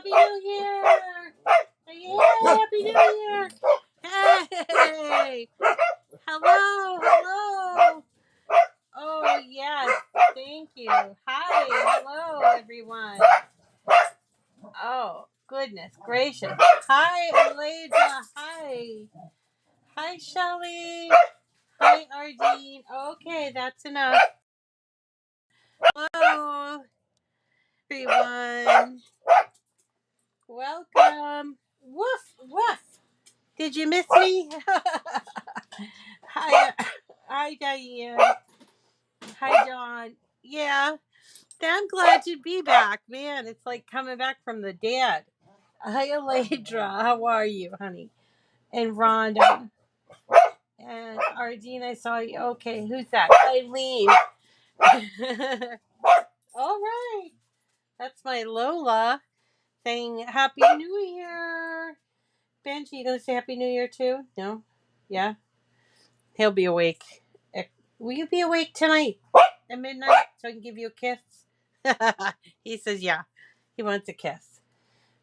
Happy New Year! Yeah, Happy New Year! Hey! Hello! Oh, yes, thank you. Hi, hello, everyone. Oh, goodness gracious. Hi, Aleja. Hi, Shelly. Hi, Ardeen. Okay, that's enough. Hello, everyone. Welcome. Woof, woof. Did you miss me? Hi, Diane. Hi, Dawn. Yeah, I'm glad to be back. Man, it's like coming back from the dead. Hi, Aledra. How are you, honey? And Rhonda. And Ardeen, I saw you. Okay, who's that? Eileen. All right. That's my Lola saying Happy New Year. Benji, you gonna say Happy New Year too? No? Yeah? He'll be awake. Will you be awake tonight at midnight so I can give you a kiss? He says, yeah. He wants a kiss.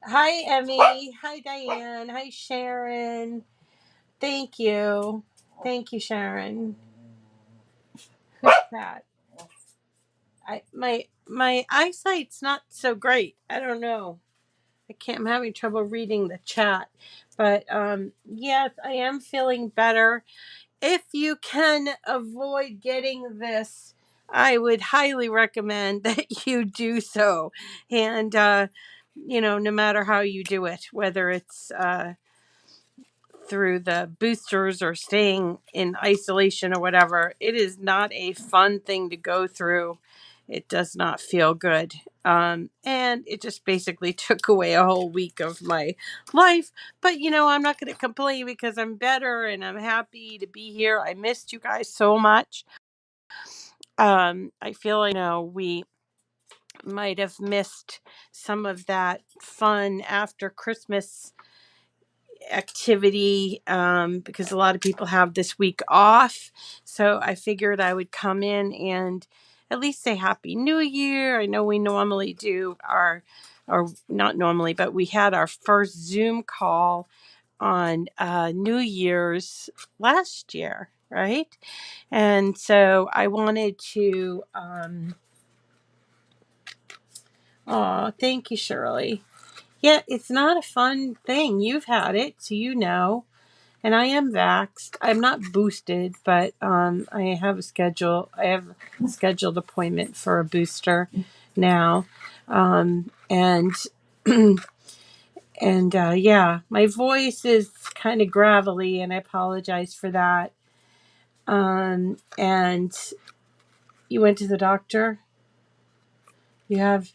Hi, Emmy. Hi, Diane. Hi, Sharon. Thank you. Thank you, Sharon. Who's that? My eyesight's not so great. I don't know. I'm having trouble reading the chat. But yes, I am feeling better. If you can avoid getting this, I would highly recommend that you do so. And, no matter how you do it, whether it's through the boosters or staying in isolation or whatever, it is not a fun thing to go through. It does not feel good. And it just basically took away a whole week of my life. But, I'm not going to complain because I'm better and I'm happy to be here. I missed you guys so much. I feel we might have missed some of that fun after Christmas activity because a lot of people have this week off. So I figured I would come in and at least say Happy New Year. I know we normally do or not normally, but we had our first Zoom call on New Year's last year, right? And so I wanted to, thank you, Shirley. Yeah, it's not a fun thing. You've had it, so you know. And I am vaxxed. I'm not boosted, but I have a scheduled appointment for a booster now. And yeah, my voice is kind of gravelly, and I apologize for that. And you went to the doctor? You have?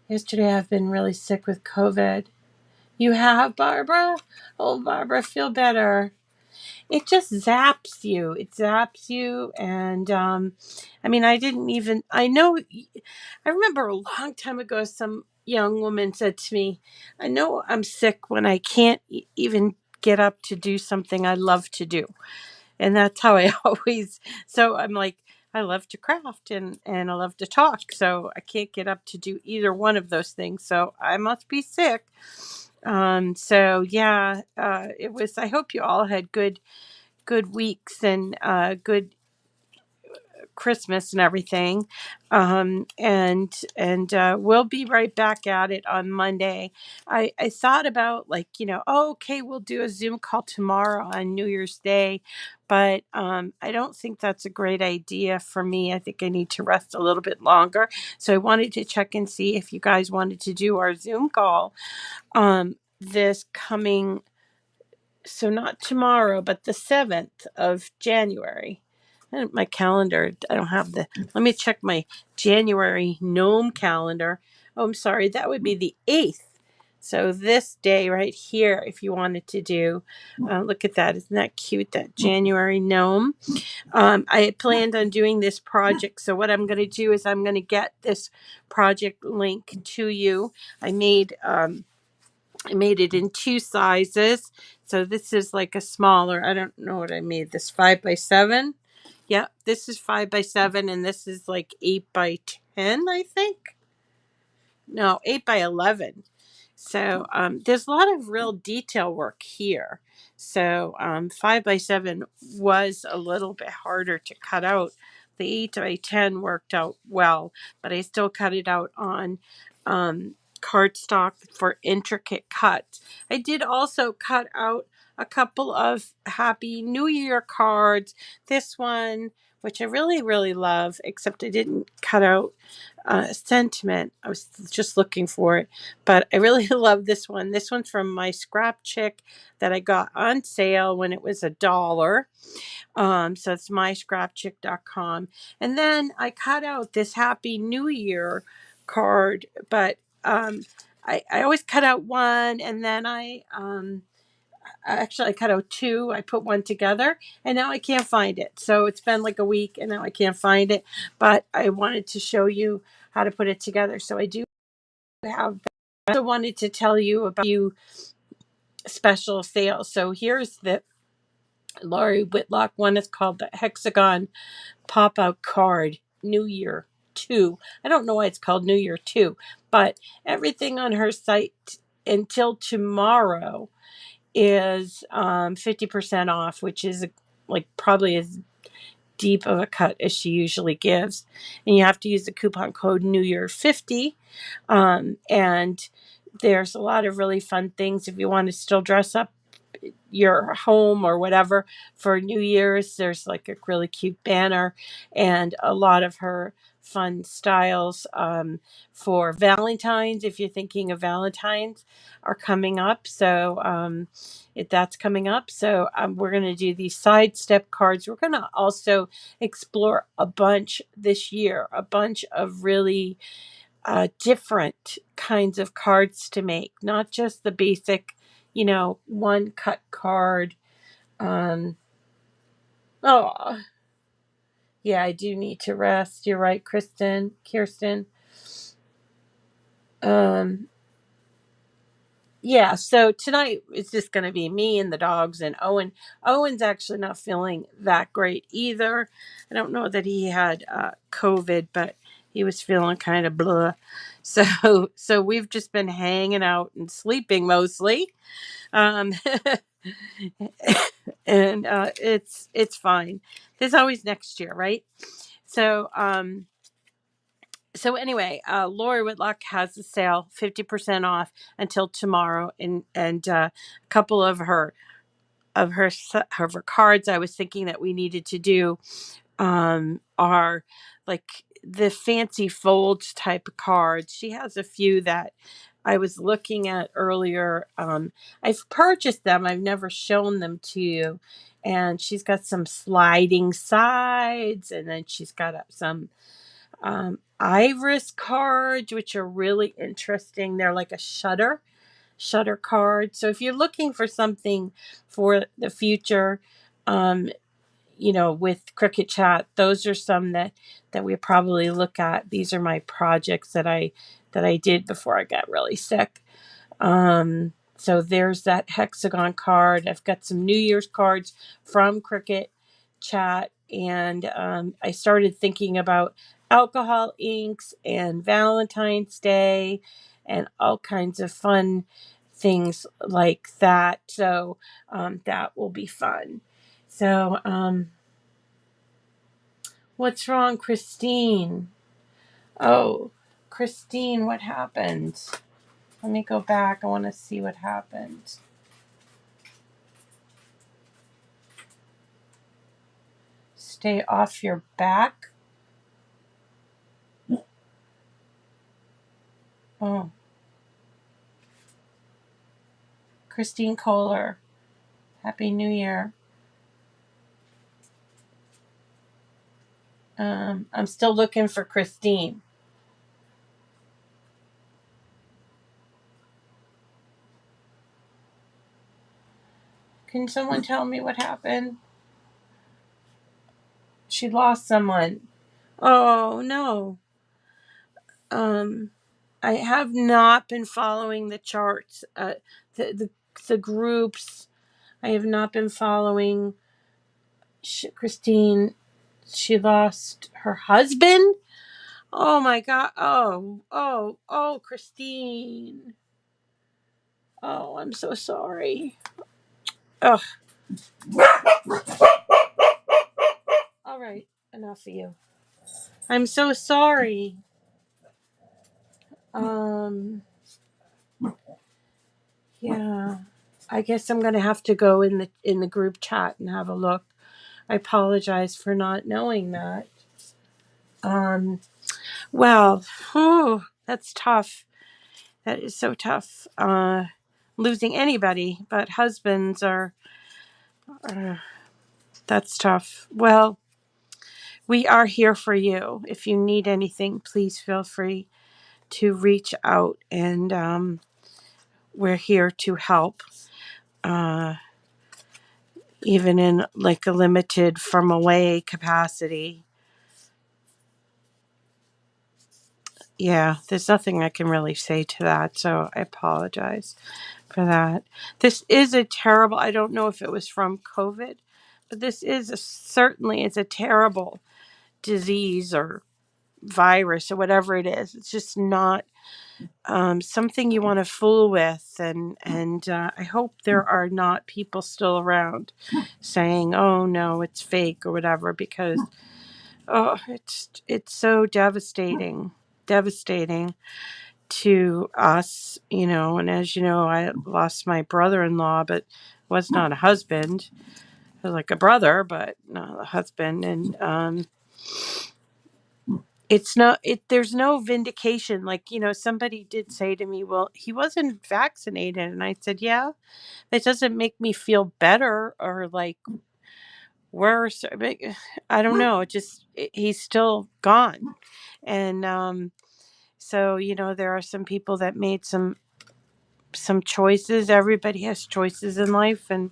Yesterday I've been really sick with COVID. You have, Barbara? Oh, Barbara, feel better. It just zaps you. It zaps you. And I remember a long time ago, some young woman said to me, I know I'm sick when I can't even get up to do something I love to do. And that's how I so I'm like, I love to craft and I love to talk. So I can't get up to do either one of those things. So I must be sick. So yeah, it was, I hope you all had good weeks and good Christmas and everything. And we'll be right back at it on Monday. I thought about okay, we'll do a Zoom call tomorrow on New Year's Day, but I don't think that's a great idea for me. I think I need to rest a little bit longer. So I wanted to check and see if you guys wanted to do our Zoom call this coming, so not tomorrow, but the 7th of January. And my calendar, I don't have let me check my January Gnome calendar. Oh, I'm sorry, that would be the 8th. So this day right here, if you wanted to do, look at that. Isn't that cute, that January Gnome? I had planned on doing this project. So what I'm going to do is I'm going to get this project link to you. I made it in 2 sizes. So this is like a smaller, I don't know what I made this, 5x7. Yeah, this is 5x7 and this is like 8x10, I think. No, 8x11. So there's a lot of real detail work here. So 5 by 7 was a little bit harder to cut out. The 8 by 10 worked out well, but I still cut it out on cardstock for intricate cuts. I did also cut out a couple of Happy New Year cards. This one, which I really, really love, except I didn't cut out sentiment. I was just looking for it, but I really love this one. This one's from my scrap chick that I got on sale when it was $1. So it's myscrapchick.com. And then I cut out this Happy New Year card, but I always cut out one, and then I cut out two. I put one together, and now I can't find it. So it's been like a week, and now I can't find it. But I wanted to show you how to put it together. So I do have. I also wanted to tell you about you special sales. So here's the Lori Whitlock one. Is called the Hexagon Pop-Out Card New Year 2. I don't know why it's called New Year 2, but everything on her site until tomorrow is 50% off, which is like probably as deep of a cut as she usually gives. And you have to use the coupon code New Year 50. And there's a lot of really fun things if you want to still dress up your home or whatever for New Year's. There's like a really cute banner and a lot of her fun styles for Valentine's. If you're thinking of Valentine's, are coming up. So if that's coming up, so we're going to do these sidestep cards. We're going to also explore a bunch this year, a bunch of really different kinds of cards to make, not just the basic, one cut card. Oh, yeah, I do need to rest. You're right, Kirsten. Yeah, so tonight it's just going to be me and the dogs and Owen. Owen's actually not feeling that great either. I don't know that he had COVID, but he was feeling kind of blah. So we've just been hanging out and sleeping mostly. Um, and it's fine. There's always next year, right? So anyway, Lori Whitlock has a sale, 50% off until tomorrow, and a couple of her cards I was thinking that we needed to do are like the fancy folds type of cards. She has a few that I was looking at earlier. I've purchased them. I've never shown them to you. And she's got some sliding sides, and then she's got some iris cards, which are really interesting. They're like a shutter card. So if you're looking for something for the future, with Cricut Chat, those are some that we probably look at. These are my projects that I did before I got really sick. So there's that Hexagon card. I've got some New Year's cards from Cricut Chat, and I started thinking about alcohol inks and Valentine's Day and all kinds of fun things like that. So that will be fun. So what's wrong, Christine? Oh, Christine, what happened? Let me go back. I want to see what happened. Stay off your back. Oh. Christine Kohler. Happy New Year. I'm still looking for Christine. Can someone tell me what happened? She lost someone. Oh, no. I have not been following the charts, the groups. I have not been following Christine. She lost her husband. Oh my God. Oh, Christine. Oh, I'm so sorry. Oh, all right. Enough of you. I'm so sorry. Um, yeah. I guess I'm gonna have to go in the group chat and have a look. I apologize for not knowing that. Um, well, whew, that's tough. That is so tough. Losing anybody, but husbands are. Uh, that's tough. Well, we are here for you. If you need anything, please feel free to reach out, and we're here to help. Uh, Even in like a limited from away capacity. Yeah, there's nothing I can really say to that, so I apologize for that. This is a terrible, I don't know if it was from COVID, but this is certainly it's a terrible disease or virus or whatever it is. It's just not something you want to fool with, and I hope there are not people still around saying, "Oh no, it's fake" or whatever, because oh, it's so devastating to us, you know. And as you know, I lost my brother-in-law, but was not a husband. He was like a brother, but not a husband. And it's not it. There's no vindication. Like, you know, somebody did say to me, "Well, he wasn't vaccinated," and I said, "Yeah, that doesn't make me feel better or like worse. I don't know. He's still gone." And so, you know, there are some people that made some choices. Everybody has choices in life, and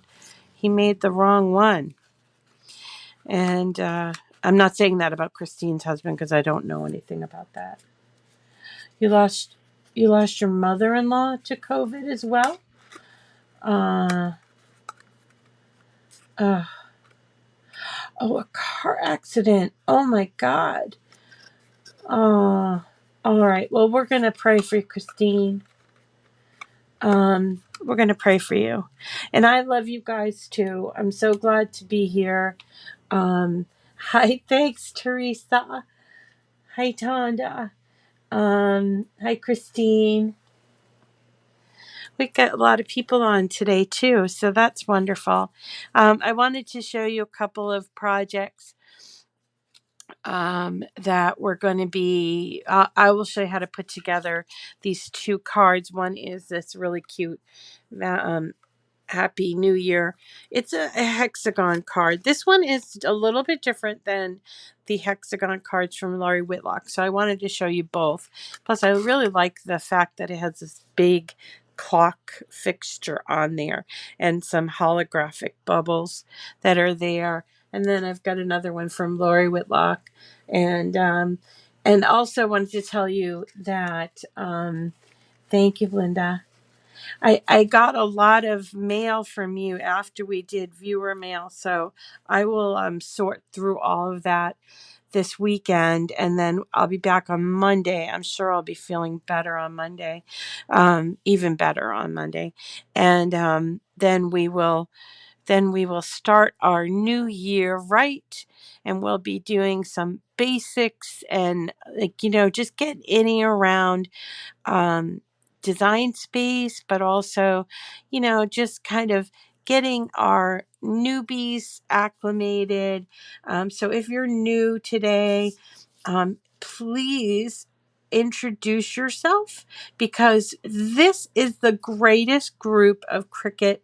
he made the wrong one. And I'm not saying that about Christine's husband because I don't know anything about that. You lost your mother-in-law to COVID as well. Uh, uh oh, a car accident. Oh my God. All right. Well, we're gonna pray for Christine. We're going to pray for you. And I love you guys too. I'm so glad to be here. Hi, thanks, Teresa. Hi, Tonda. Hi, Christine. We've got a lot of people on today too, so that's wonderful. I wanted to show you a couple of projects that we're going to be. I will show you how to put together these two cards. One is this really cute Happy New Year. It's a hexagon card. This one is a little bit different than the hexagon cards from Lori Whitlock. So I wanted to show you both. Plus, I really like the fact that it has this big clock fixture on there and some holographic bubbles that are there. And then I've got another one from Lori Whitlock. And also wanted to tell you that thank you, Linda. I got a lot of mail from you after we did viewer mail, so I will sort through all of that this weekend, and then I'll be back on Monday. I'm sure I'll be feeling better on Monday, even better on Monday, and then we will start our new year right, and we'll be doing some basics and like, you know, just get in and around um, design space, but also, you know, just kind of getting our newbies acclimated. So if you're new today, please introduce yourself because this is the greatest group of Cricut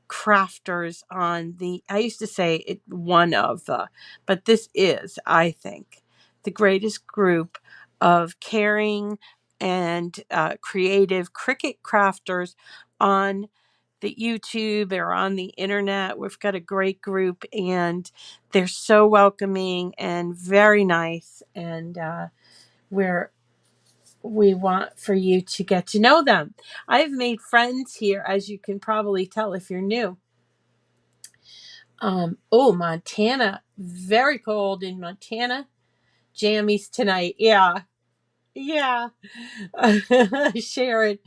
crafters on the, I used to say it one of the, but this is, I think, the greatest group of caring and creative Cricut crafters on the YouTube or on the internet. We've got a great group and they're so welcoming and very nice. And we want for you to get to know them. I've made friends here, as you can probably tell if you're new. Oh, Montana, very cold in Montana. Jammies tonight, yeah. Yeah. Sharon,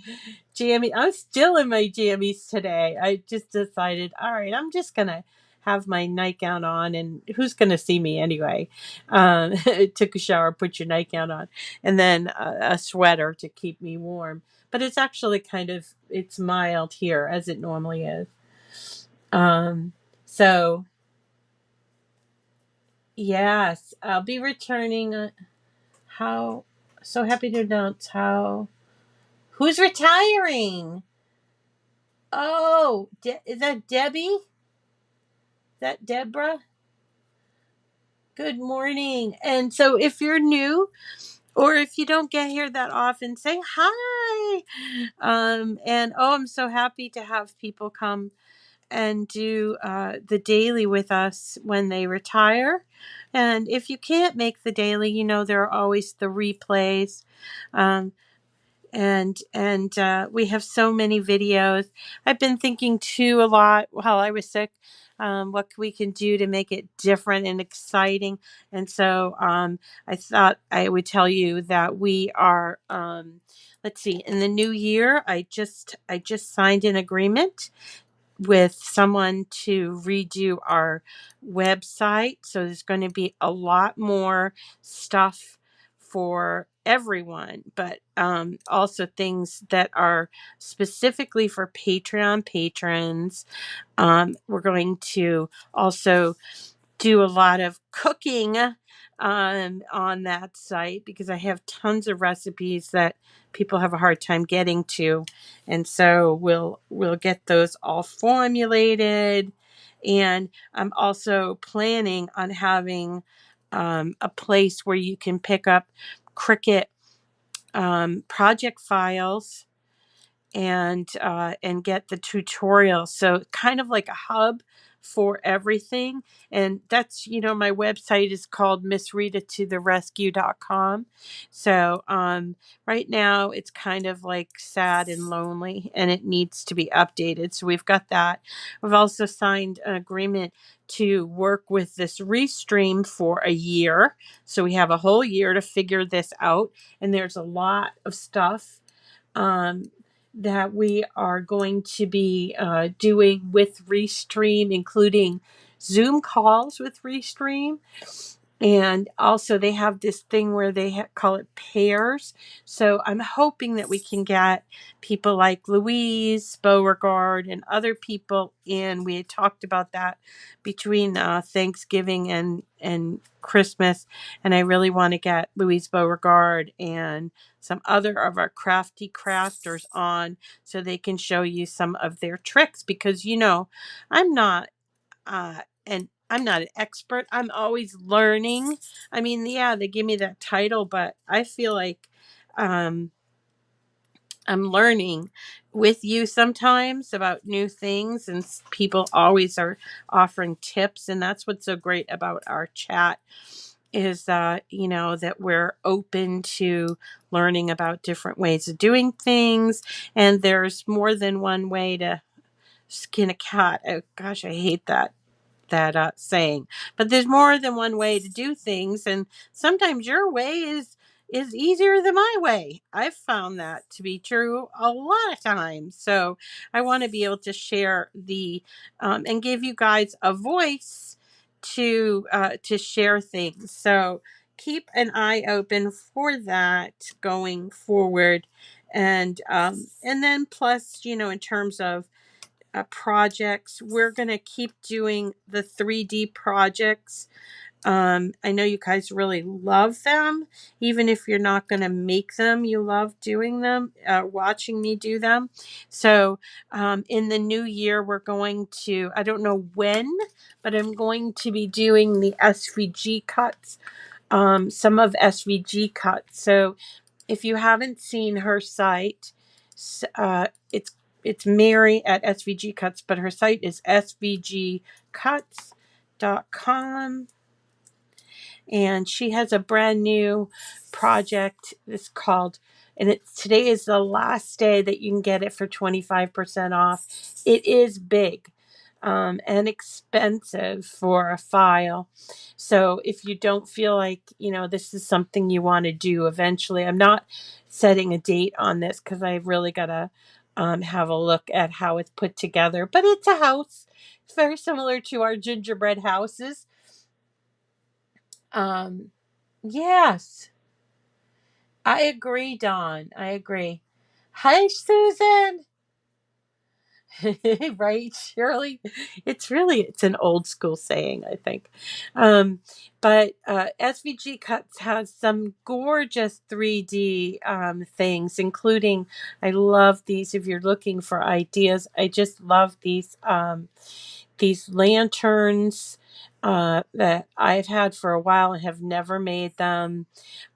jammy. I'm still in my jammies today. I just decided, all right, I'm just gonna have my nightgown on, and who's gonna see me anyway? Took a shower, put your nightgown on, and then a sweater to keep me warm. But it's actually it's mild here as it normally is. Um, so yes, I'll be returning. How so happy to announce how who's retiring? Oh, is that Debbie? Is that Deborah? Good morning. And so if you're new or if you don't get here that often, say hi. And oh, I'm so happy to have people come and do the daily with us when they retire. And if you can't make the daily, there are always the replays. Um, and we have so many videos. I've been thinking too a lot while I was sick, what we can do to make it different and exciting. And so I thought I would tell you that we are let's see, in the new year I just signed an agreement with someone to redo our website. So there's going to be a lot more stuff for everyone, but also things that are specifically for Patreon patrons. We're going to also do a lot of cooking on that site because I have tons of recipes that people have a hard time getting to, and so we'll get those all formulated. And I'm also planning on having a place where you can pick up Cricut project files and get the tutorials, so kind of like a hub for everything. And that's, my website is called missritatotherescue.com. So right now it's kind of like sad and lonely and it needs to be updated, so we've got that. We've also signed an agreement to work with this Restream for a year, so we have a whole year to figure this out. And there's a lot of stuff um, that we are going to be doing with Restream, including Zoom calls with Restream. And also they have this thing where they call it pairs. So I'm hoping that we can get people like Louise Beauregard and other people in. We had talked about that between Thanksgiving and Christmas. And I really want to get Louise Beauregard and some other of our crafty crafters on so they can show you some of their tricks, because I'm not and I'm not an expert. I'm always learning. I mean, yeah, they give me that title, but I feel like um, I'm learning with you sometimes about new things, and people always are offering tips. And that's what's so great about our chat is that we're open to learning about different ways of doing things. And there's more than one way to skin a cat. Oh, gosh, I hate that saying, but there's more than one way to do things, and sometimes your way is easier than my way. I've found that to be true a lot of times. So I want to be able to share the and give you guys a voice to share things. So keep an eye open for that going forward. And then plus, in terms of projects, we're going to keep doing the 3D projects. I know you guys really love them. Even if you're not going to make them, you love doing them, watching me do them. So in the new year, we're going to, I don't know when, but I'm going to be doing the SVG cuts, some of SVG cuts. So if you haven't seen her site, it's Mary at SVG Cuts, but her site is svgcuts.com. And she has a brand new project that's called, and today is the last day that you can get it for 25% off. It is big. and expensive for a file. So if you don't feel like, this is something you want to do eventually, I'm not setting a date on this because I really got to have a look at how it's put together. But it's a house. It's very similar to our gingerbread houses. Um, yes, I agree, Dawn. I agree. Hi, Susan. Right, Shirley? It's an old school saying, I think. But SVG Cuts has some gorgeous 3D things, including, I love these if you're looking for ideas. I just love these lanterns that I've had for a while and have never made them.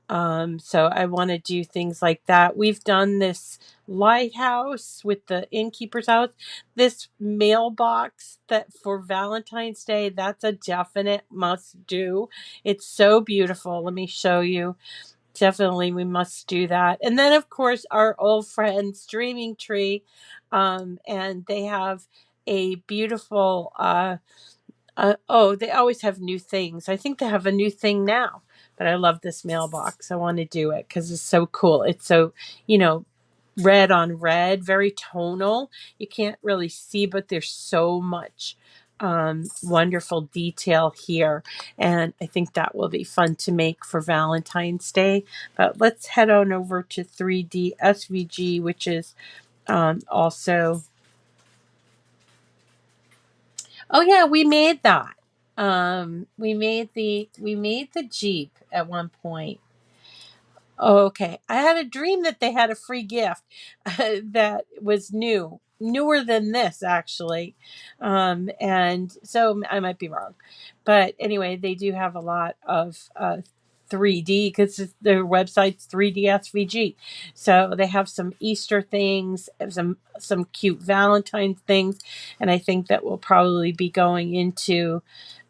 So I want to do things like that. We've done this lighthouse with the innkeeper's house, this mailbox that for Valentine's Day, that's a definite must do. It's so beautiful. Let me show you. Definitely, we must do that. And then, of course, our old friends, Dreaming Tree, and they have a beautiful oh, they always have new things. I think they have a new thing now. But I love this mailbox. I want to do it because it's so cool. It's so, you know, red on red, very tonal. You can't really see, but there's so much wonderful detail here. And I think that will be fun to make for Valentine's Day. But let's head on over to 3D SVG, which is also. Oh yeah, we made that. We made the Jeep at one point. Oh, okay. I had a dream that they had a free gift that was newer than this actually. And so I might be wrong. But anyway, they do have a lot of 3D because their website's 3D SVG. So they have some Easter things, some cute Valentine's things, and I think that we'll probably be going into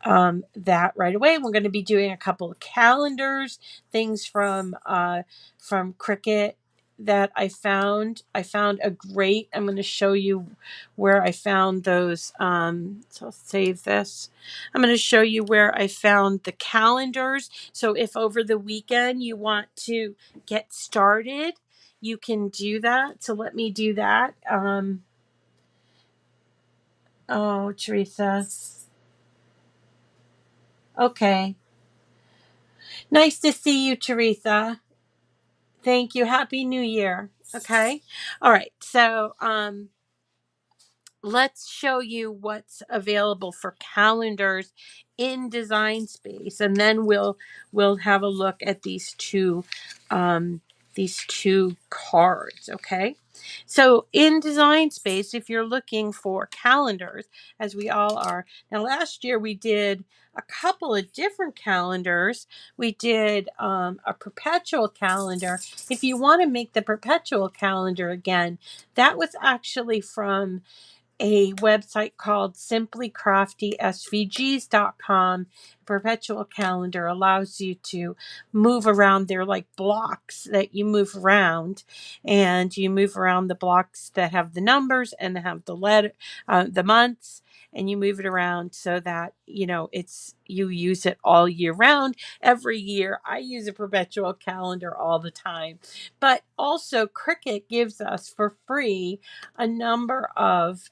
that right away. We're going to be doing a couple of calendars, things from Cricut that I found. I found a great. I'm going to show you where I found those. So I'll save this. I'm going to show you where I found the calendars. So if over the weekend you want to get started, you can do that. So let me do that. Oh, Teresa. Okay. Nice to see you, Teresa. Thank you. Happy New Year. Okay. All right. So, let's show you what's available for calendars in Design Space, and then we'll have a look at these two cards. Okay, so in Design Space, if you're looking for calendars, as we all are now, last year we did a couple of different calendars. We did a perpetual calendar. If you want to make the perpetual calendar again, that was actually from a website called simplycraftysvgs.com. Perpetual calendar allows you to move around. They're like blocks that you move around, and you move around the blocks that have the numbers and have the months, and you move it around so that you use it all year round. Every year I use a perpetual calendar all the time. But also Cricut gives us for free a number of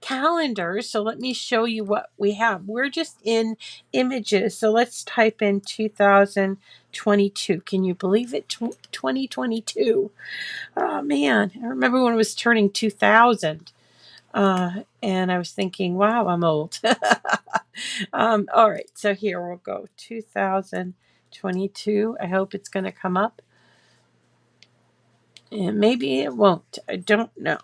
calendars. So let me show you what we have. We're just in images. So let's type in 2022. Can you believe it? 2022. Oh man, I remember when it was turning 2000. And I was thinking, wow, I'm old. All right, so here we'll go 2022. I hope it's going to come up. And maybe it won't. I don't know.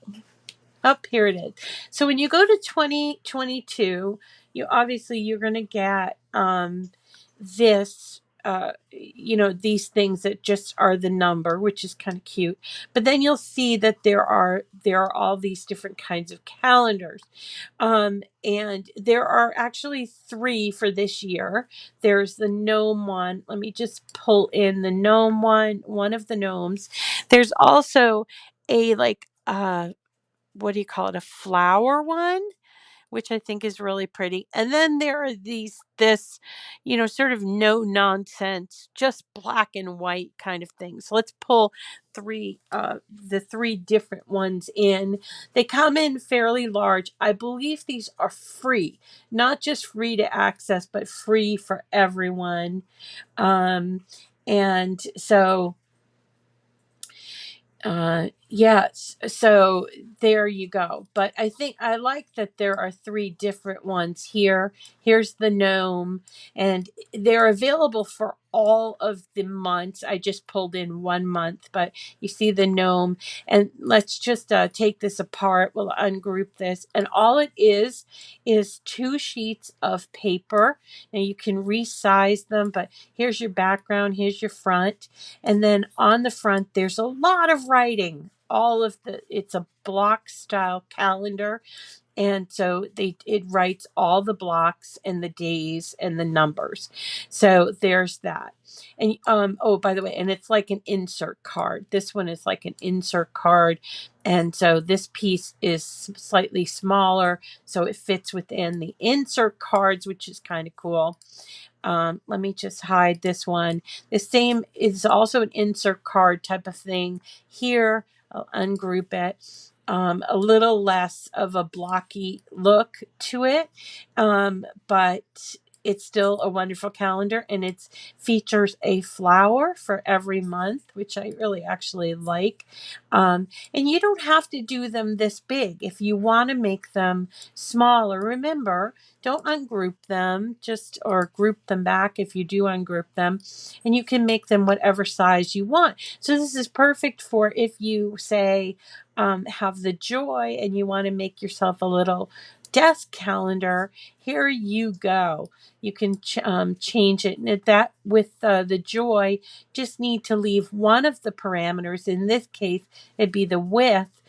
Up here it is. So when you go to 2022, you're going to get this these things that just are the number, which is kind of cute. But then you'll see that there are all these different kinds of calendars. And there are actually three for this year. There's the gnome one. Let me just pull in the gnome one of the gnomes. There's also a what do you call it? A flower one, which I think is really pretty. And then there are this, sort of no nonsense, just black and white kind of thing. So let's pull the three different ones in. They come in fairly large. I believe these are free, not just free to access, but free for everyone. And so yes, so there you go. But I think I like that there are three different ones here. Here's the gnome, and they're available for all of the months. I just pulled in 1 month, but you see the gnome. And let's just take this apart. We'll ungroup this, and all it is 2 sheets of paper. Now you can resize them, but here's your background, here's your front. And then on the front, there's a lot of writing. It's a block style calendar. And so it writes all the blocks and the days and the numbers. So there's that. And oh, by the way, and it's like an insert card. This one is like an insert card. And so this piece is slightly smaller. So it fits within the insert cards, which is kind of cool. Let me just hide this one. The same is also an insert card type of thing. Here, I'll ungroup it. A little less of a blocky look to it, but it's still a wonderful calendar, and it features a flower for every month, which I really actually like. And you don't have to do them this big. If you want to make them smaller, remember, don't ungroup them, or group them back if you do ungroup them, and you can make them whatever size you want. So this is perfect for if you say have the joy and you want to make yourself a little desk calendar. Here you go. You can change it, and that with the joy, just need to leave one of the parameters. In this case, it'd be the width.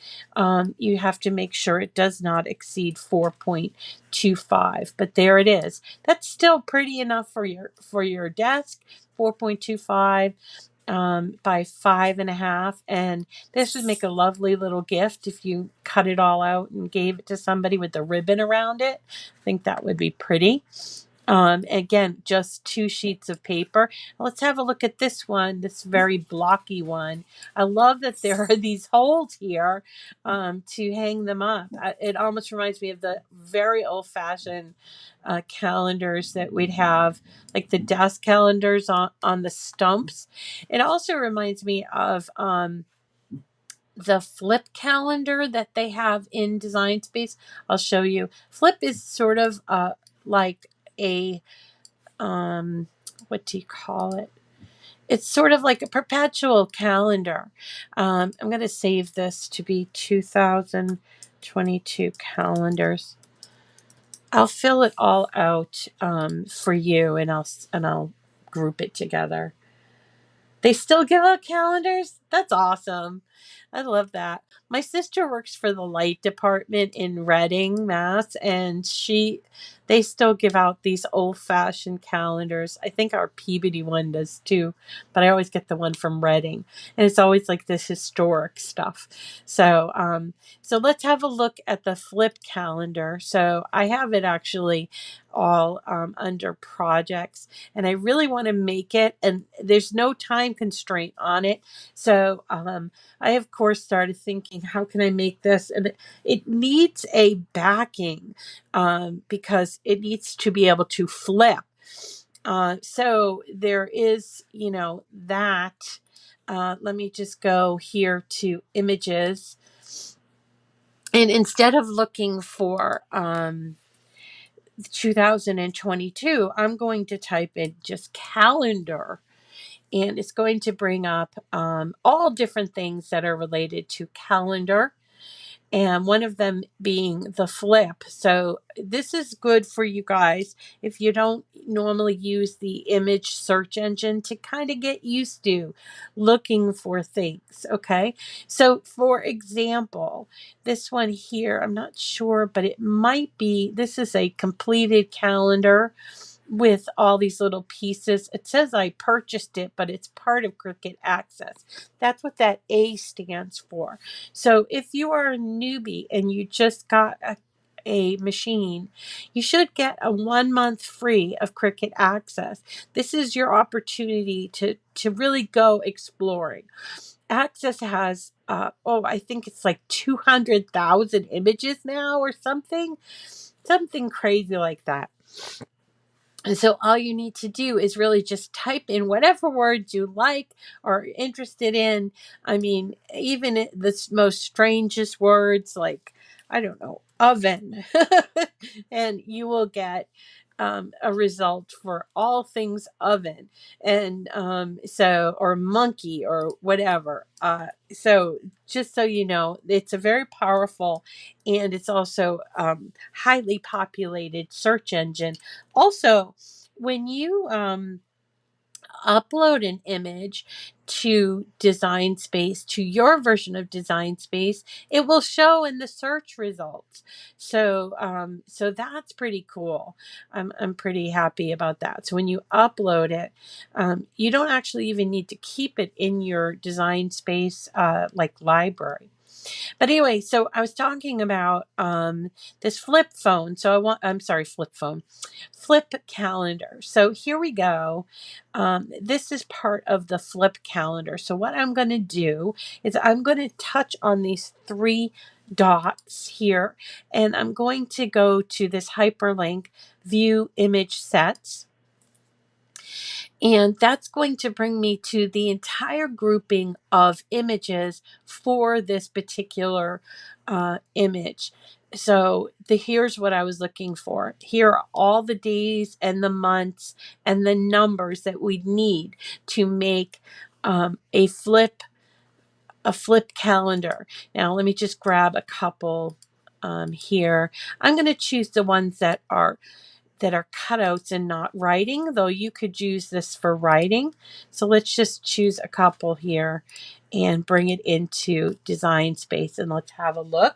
You have to make sure it does not exceed 4.25, but there it is. That's still pretty enough for your desk. 4.25 by 5.5, and this would make a lovely little gift if you cut it all out and gave it to somebody with a ribbon around it. I think that would be pretty. Again, just 2 sheets of paper. Let's have a look at this one, this very blocky one. I love that there are these holes here to hang them up. It almost reminds me of the very old-fashioned calendars that we'd have, like the desk calendars on the stumps. It also reminds me of the flip calendar that they have in Design Space. I'll show you. Flip is sort of like a what do you call it? It's sort of like a perpetual calendar. I'm going to save this to be 2022 calendars. I'll fill it all out for you, and I'll group it together. They still give out calendars? That's awesome. I love that. My sister works for the light department in Reading, Mass, and they still give out these old-fashioned calendars. I think our Peabody one does too, but I always get the one from Reading, and it's always like this historic stuff. So let's have a look at the flip calendar. So I have it actually all under projects, and I really want to make it, and there's no time constraint on it. So I of course started thinking, how can I make this? And it needs a backing because it needs to be able to flip. So there is, that. Let me just go here to images, and instead of looking for 2022, I'm going to type in just calendar, and it's going to bring up all different things that are related to calendar, and one of them being the flip. So this is good for you guys if you don't normally use the image search engine, to kind of get used to looking for things. Okay, so for example, this one here, I'm not sure, but it might be, this is a completed calendar with all these little pieces. It says I purchased it, but it's part of Cricut Access. That's what that A stands for. So if you are a newbie and you just got a machine, you should get a 1 month free of Cricut Access. This is your opportunity to really go exploring. Access has, I think it's like 200,000 images now or something crazy like that. And so all you need to do is really just type in whatever words you like or are interested in. I mean, even the most strangest words like, I don't know, oven, and you will get a result for all things oven. And or monkey or whatever. So just so you know, it's a very powerful, and it's also highly populated search engine. Also, when you upload an image to Design Space, to your version of Design Space, it will show in the search results. So that's pretty cool. I'm pretty happy about that. So when you upload it, you don't actually even need to keep it in your Design Space like library. But anyway, so I was talking about this flip phone. Flip calendar. So here we go. This is part of the flip calendar. So what I'm going to do is I'm going to touch on these three dots here, and I'm going to go to this hyperlink, view image sets. And that's going to bring me to the entire grouping of images for this particular image. So here's what I was looking for. Here are all the days and the months and the numbers that we need to make a flip calendar. Now let me just grab a couple here. I'm going to choose the ones that are cutouts and not writing, though you could use this for writing. So let's just choose a couple here and bring it into Design Space, and let's have a look.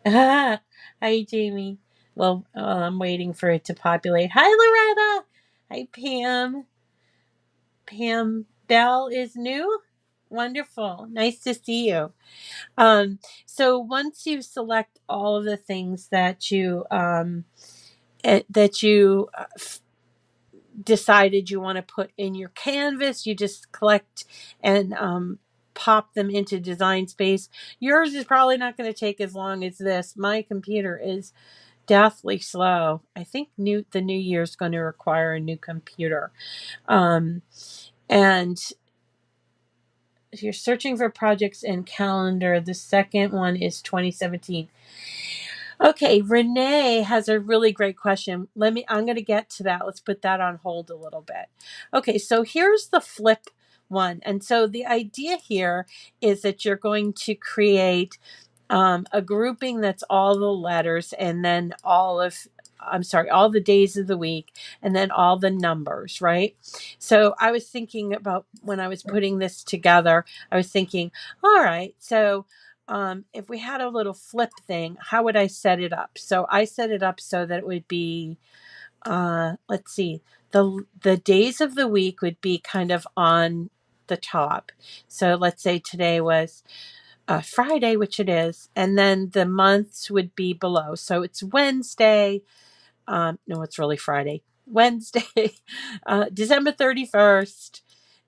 Hi, Jamie. Well, I'm waiting for it to populate. Hi, Loretta. Hi, Pam. Pam Bell is new. Wonderful. Nice to see you. So once you select all of the things that you decided you want to put in your canvas, you just collect and pop them into Design Space. Yours is probably not going to take as long as this. My computer is deathly slow. I think the new year is going to require a new computer. And if you're searching for projects in calendar, the second one is 2017. Okay, Renee has a really great question. I'm going to get to that. Let's put that on hold a little bit. Okay, so here's the flip one. And so the idea here is that you're going to create a grouping that's all the letters, and then all the days of the week, and then all the numbers, right? So I was thinking about, when I was putting this together, I was thinking, all right, so if we had a little flip thing, how would I set it up? So I set it up so that it would be, let's see, the days of the week would be kind of on the top. So let's say today was Friday, which it is, and then the months would be below. So it's Wednesday. No, it's really Friday. Wednesday, December 31st.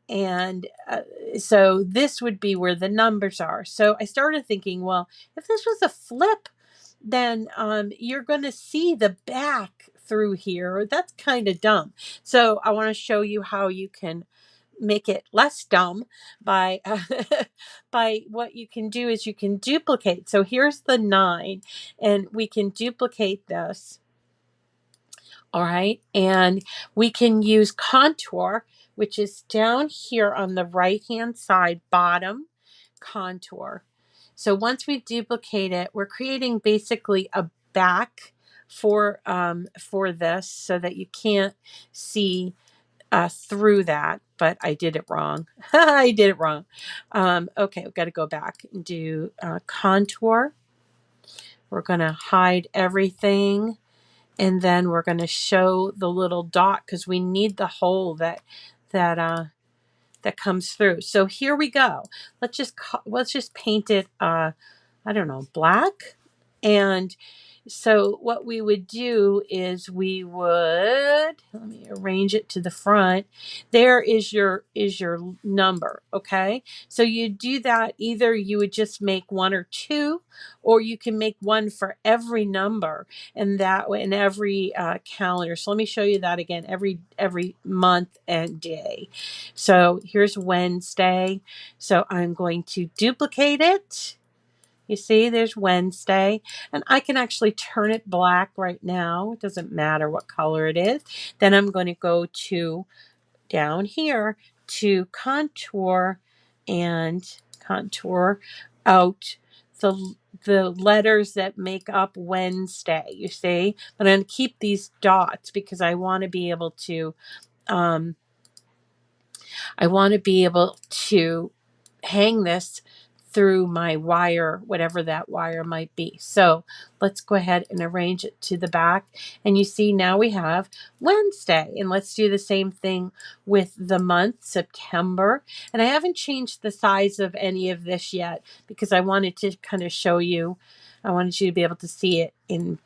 And so this would be where the numbers are. So I started thinking, well, if this was a flip, then you're going to see the back through here. That's kind of dumb. So I want to show you how you can make it less dumb by by what you can do is you can duplicate. So here's the 9, and we can duplicate this. All right, and we can use contour, which is down here on the right hand side, bottom contour. So once we duplicate it, we're creating basically a back for this, so that you can't see through that, but I did it wrong. I did it wrong. Okay, we've got to go back and do contour. We're going to hide everything, and then we're going to show the little dot, because we need the hole that that comes through. So here we go. Let's just paint it I don't know, black. And so what we would do is let me arrange it to the front. There is your number, okay? So you do that, either you would just make one or two, or you can make one for every number, and that way in every calendar. So let me show you that again, every month and day. So here's Wednesday. So I'm going to duplicate it. You see, there's Wednesday, and I can actually turn it black right now. It doesn't matter what color it is. Then I'm going to go to down here to contour and contour out the letters that make up Wednesday, you see. But I'm going to keep these dots because um, I want to be able to hang this through my wire, whatever that wire might be. So let's go ahead and arrange it to the back. And you see now we have Wednesday. And let's do the same thing with the month, September. And I haven't changed the size of any of this yet because I wanted to kind of show you, I wanted you to be able to see it in,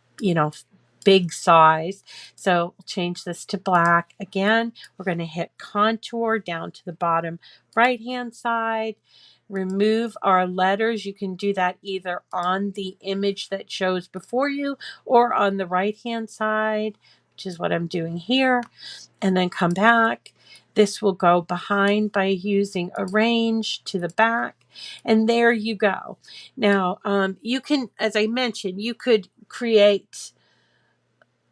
big size. So we'll change this to black. Again, we're going to hit contour down to the bottom right hand side. Remove our letters. You can do that either on the image that shows before you or on the right hand side, which is what I'm doing here. And then come back. This will go behind by using arrange to the back. And there you go. Now, you can, as I mentioned, you could create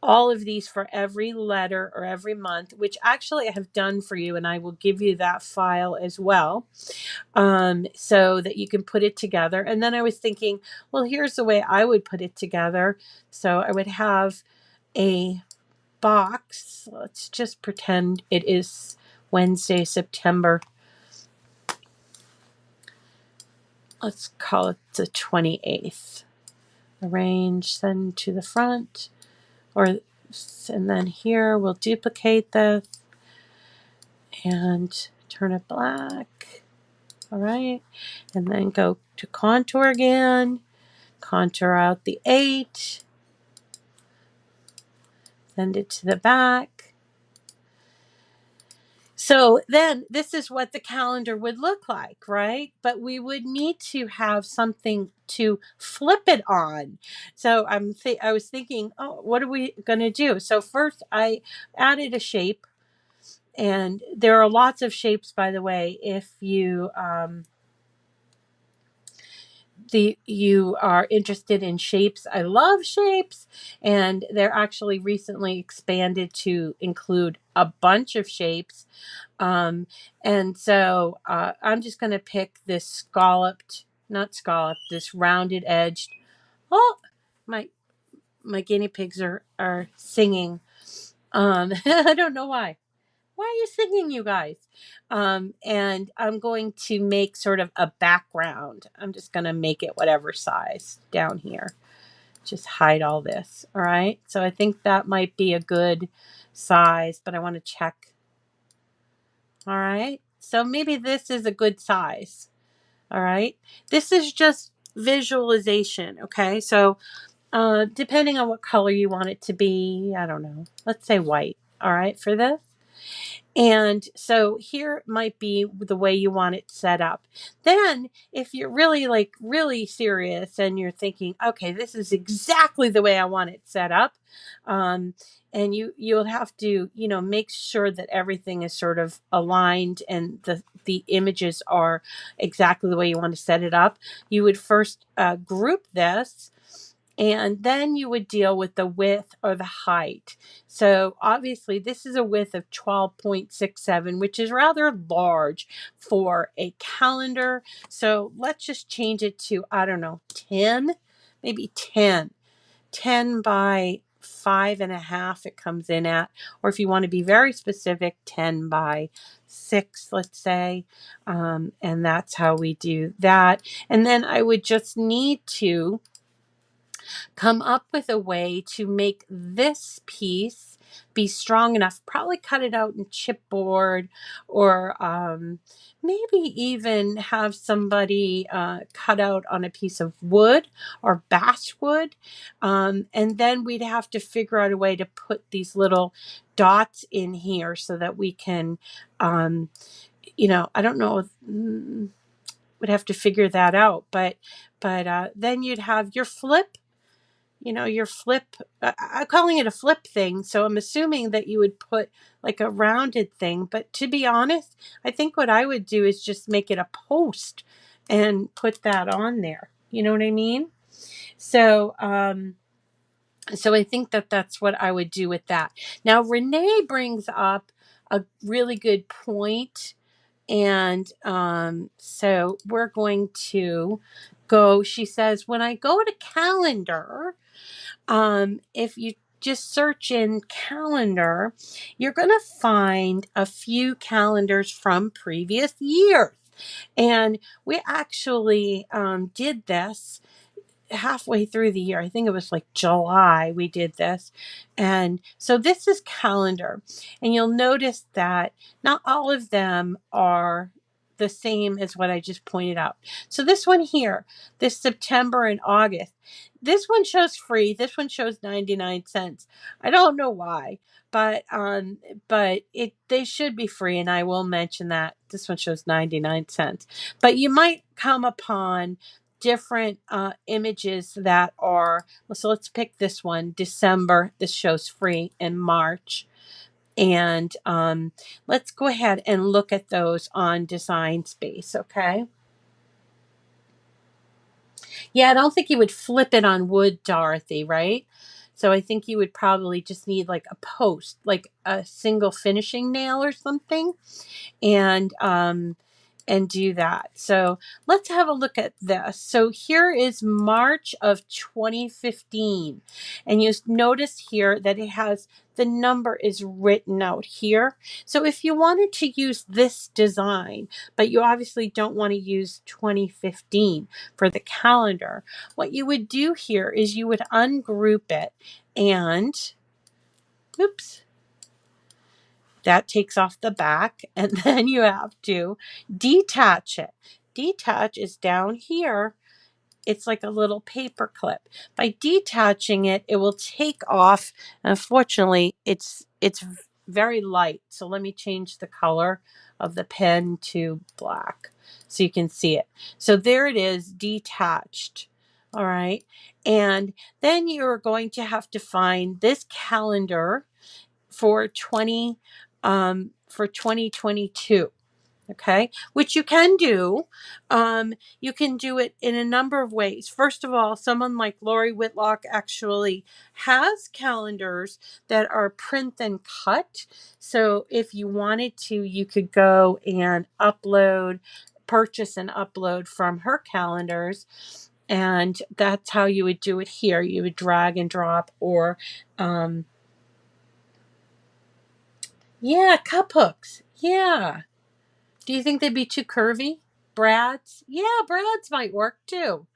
all of these for every letter or every month, which actually I have done for you, and I will give you that file as well, so that you can put it together. And then I was thinking, well, here's the way I would put it together. So I would have a box. Let's just pretend it is Wednesday, September. Let's call it the 28th. Arrange, send to the front. And then here we'll duplicate this and turn it black. All right. And then go to contour again. Contour out the 8. Send it to the back. So then this is what the calendar would look like, right? But we would need to have something to flip it on. So I was thinking, oh, what are we going to do? So first I added a shape, and there are lots of shapes, by the way, if you you are interested in shapes. I love shapes, and they're actually recently expanded to include a bunch of shapes. And so I'm just going to pick this this rounded edged. Oh, my guinea pigs are singing. I don't know why. Why are you singing, you guys? And I'm going to make sort of a background. I'm just going to make it whatever size down here. Just hide all this. All right. So I think that might be a good size, but I want to check. All right. So maybe this is a good size. All right. This is just visualization. Okay. So depending on what color you want it to be, I don't know. Let's say white. All right. For this. And so here might be the way you want it set up. Then if you're really serious and you're thinking, okay, this is exactly the way I want it set up. And you'll have to, make sure that everything is sort of aligned and the images are exactly the way you want to set it up. You would first group this, and then you would deal with the width or the height. So obviously this is a width of 12.67, which is rather large for a calendar. So let's just change it to, I don't know, 10, maybe 10 by 5.5 it comes in at. Or if you want to be very specific, 10 by 6, let's say. And that's how we do that. And then I would just need to come up with a way to make this piece be strong enough. Probably cut it out in chipboard, or maybe even have somebody cut out on a piece of wood or basswood. And then we'd have to figure out a way to put these little dots in here so that we can, I don't know. Would have to figure that out, but then you'd have your flip. Your flip. I'm calling it a flip thing, so I'm assuming that you would put like a rounded thing. But to be honest, I think what I would do is just make it a post and put that on there. You know what I mean? So, so I think that that's what I would do with that. Now, Renee brings up a really good point, and so we're going to go. She says, when I go to calendar, if you just search in calendar, you're going to find a few calendars from previous years. And we actually did this halfway through the year. I think it was like July we did this. And so this is calendar. And you'll notice that not all of them are the same as what I just pointed out. So this one here, this September and August, this one shows free. This one shows 99 cents. I don't know why, but they should be free, and I will mention that this one shows 99 cents. But you might come upon different images that are, so let's pick this one, December. This shows free, in March. And let's go ahead and look at those on Design Space, okay? Yeah, I don't think you would flip it on wood, Dorothy, right? So I think you would probably just need like a post, like a single finishing nail or something. And do that. So let's have a look at this. So here is March of 2015. And you notice here that it has, the number is written out here. So if you wanted to use this design, but you obviously don't want to use 2015 for the calendar, what you would do here is you would ungroup it, and oops, that takes off the back, and then you have to detach it. Detach is down here. It's like a little paper clip. By detaching it, it will take off. Unfortunately, it's very light. So let me change the color of the pen to black so you can see it. So there it is, detached. All right. And then you're going to have to find this calendar for 2022, okay, which you can do. You can do it in a number of ways. First of all, someone like Lori Whitlock actually has calendars that are print and cut. So if you wanted to, you could go and purchase and upload from her calendars. And that's how you would do it here. You would drag and drop, or yeah, cup hooks. Yeah. Do you think they'd be too curvy? Brads? Yeah, brads might work too.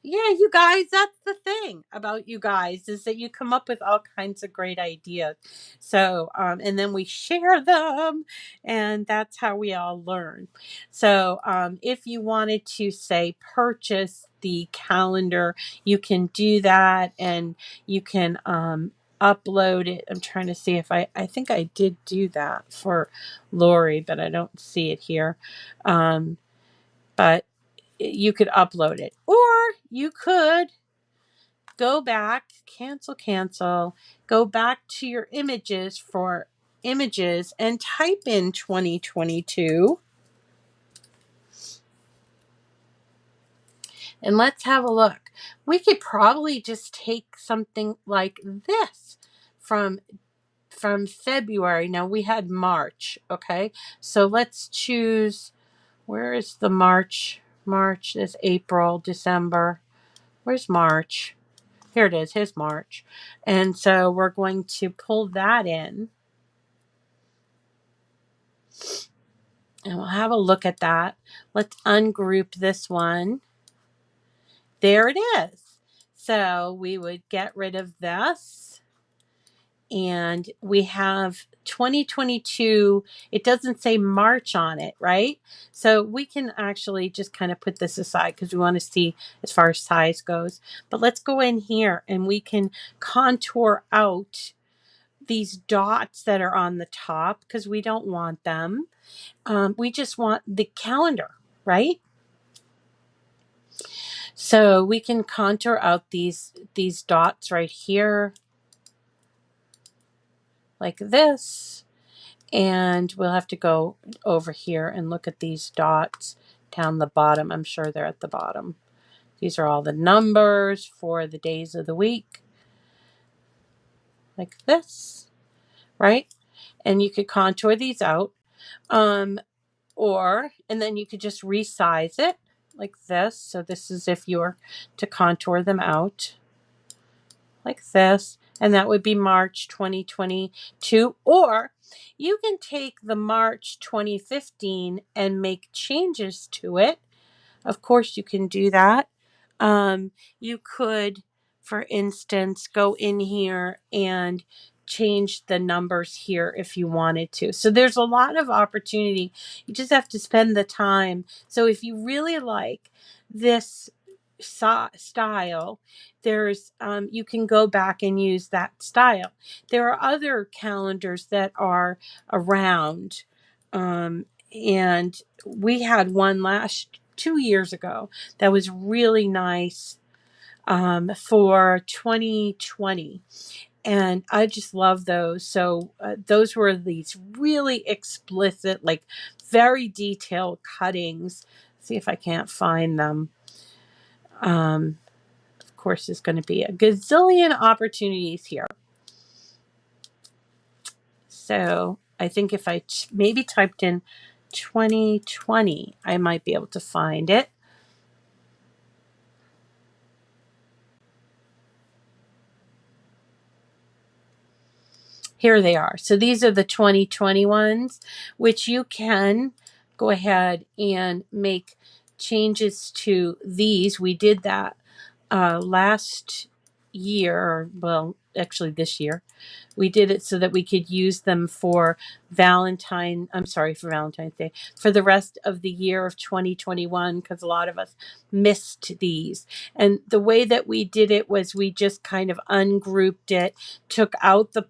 Yeah, you guys, that's the thing about you guys, is that you come up with all kinds of great ideas. So, and then we share them, and that's how we all learn. So, if you wanted to say purchase the calendar, you can do that, and you can upload it. I'm trying to see if I think I did do that for Lori, but I don't see it here. But you could upload it, or you could go back, cancel, go back to your images for images and type in 2022. And let's have a look. We could probably just take something like this from February. Now we had March, okay? So let's choose, where is the March? March is April, December. Where's March? Here it is. Here's March. And so we're going to pull that in. And we'll have a look at that. Let's ungroup this one. There it is. So we would get rid of this. And we have 2022. It doesn't say March on it, right? So we can actually just kind of put this aside because we want to see as far as size goes. But let's go in here and we can contour out these dots that are on the top because we don't want them. We just want the calendar, right? So we can contour out these dots right here like this. And we'll have to go over here and look at these dots down the bottom. I'm sure they're at the bottom. These are all the numbers for the days of the week. Like this, right? And you could contour these out. And then you could just resize it like this. So this is if you were to contour them out like this. And that would be March 2022. Or you can take the March 2015 and make changes to it. Of course, you can do that. You could, for instance, go in here and change the numbers here if you wanted to. So there's a lot of opportunity. You just have to spend the time. So if you really like this style, there's you can go back and use that style. There are other calendars that are around, and we had one 2 years ago that was really nice for 2020. And I just love those. So those were these really explicit, like very detailed cuttings. See if I can't find them. Of course, there's going to be a gazillion opportunities here. So I think if I maybe typed in 2020, I might be able to find it. Here they are. So these are the 2020 ones, which you can go ahead and make changes to these. We did that last year, well, actually this year. We did it so that we could use them for for Valentine's Day, for the rest of the year of 2021, because a lot of us missed these. And the way that we did it was we just kind of ungrouped it, took out the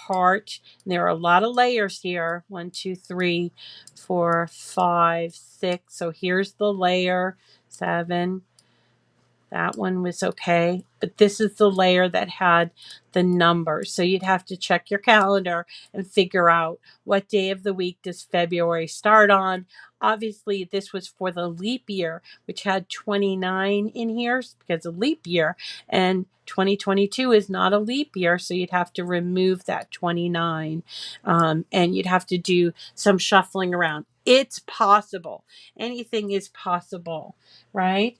part. And there are a lot of layers here. 1, 2, 3, 4, 5, 6. So here's the layer 7. That one was okay, but this is the layer that had the numbers. So you'd have to check your calendar and figure out what day of the week does February start on. Obviously, this was for the leap year, which had 29 in here because of leap year, and 2022 is not a leap year, so you'd have to remove that 29, and you'd have to do some shuffling around. It's possible. Anything is possible, right?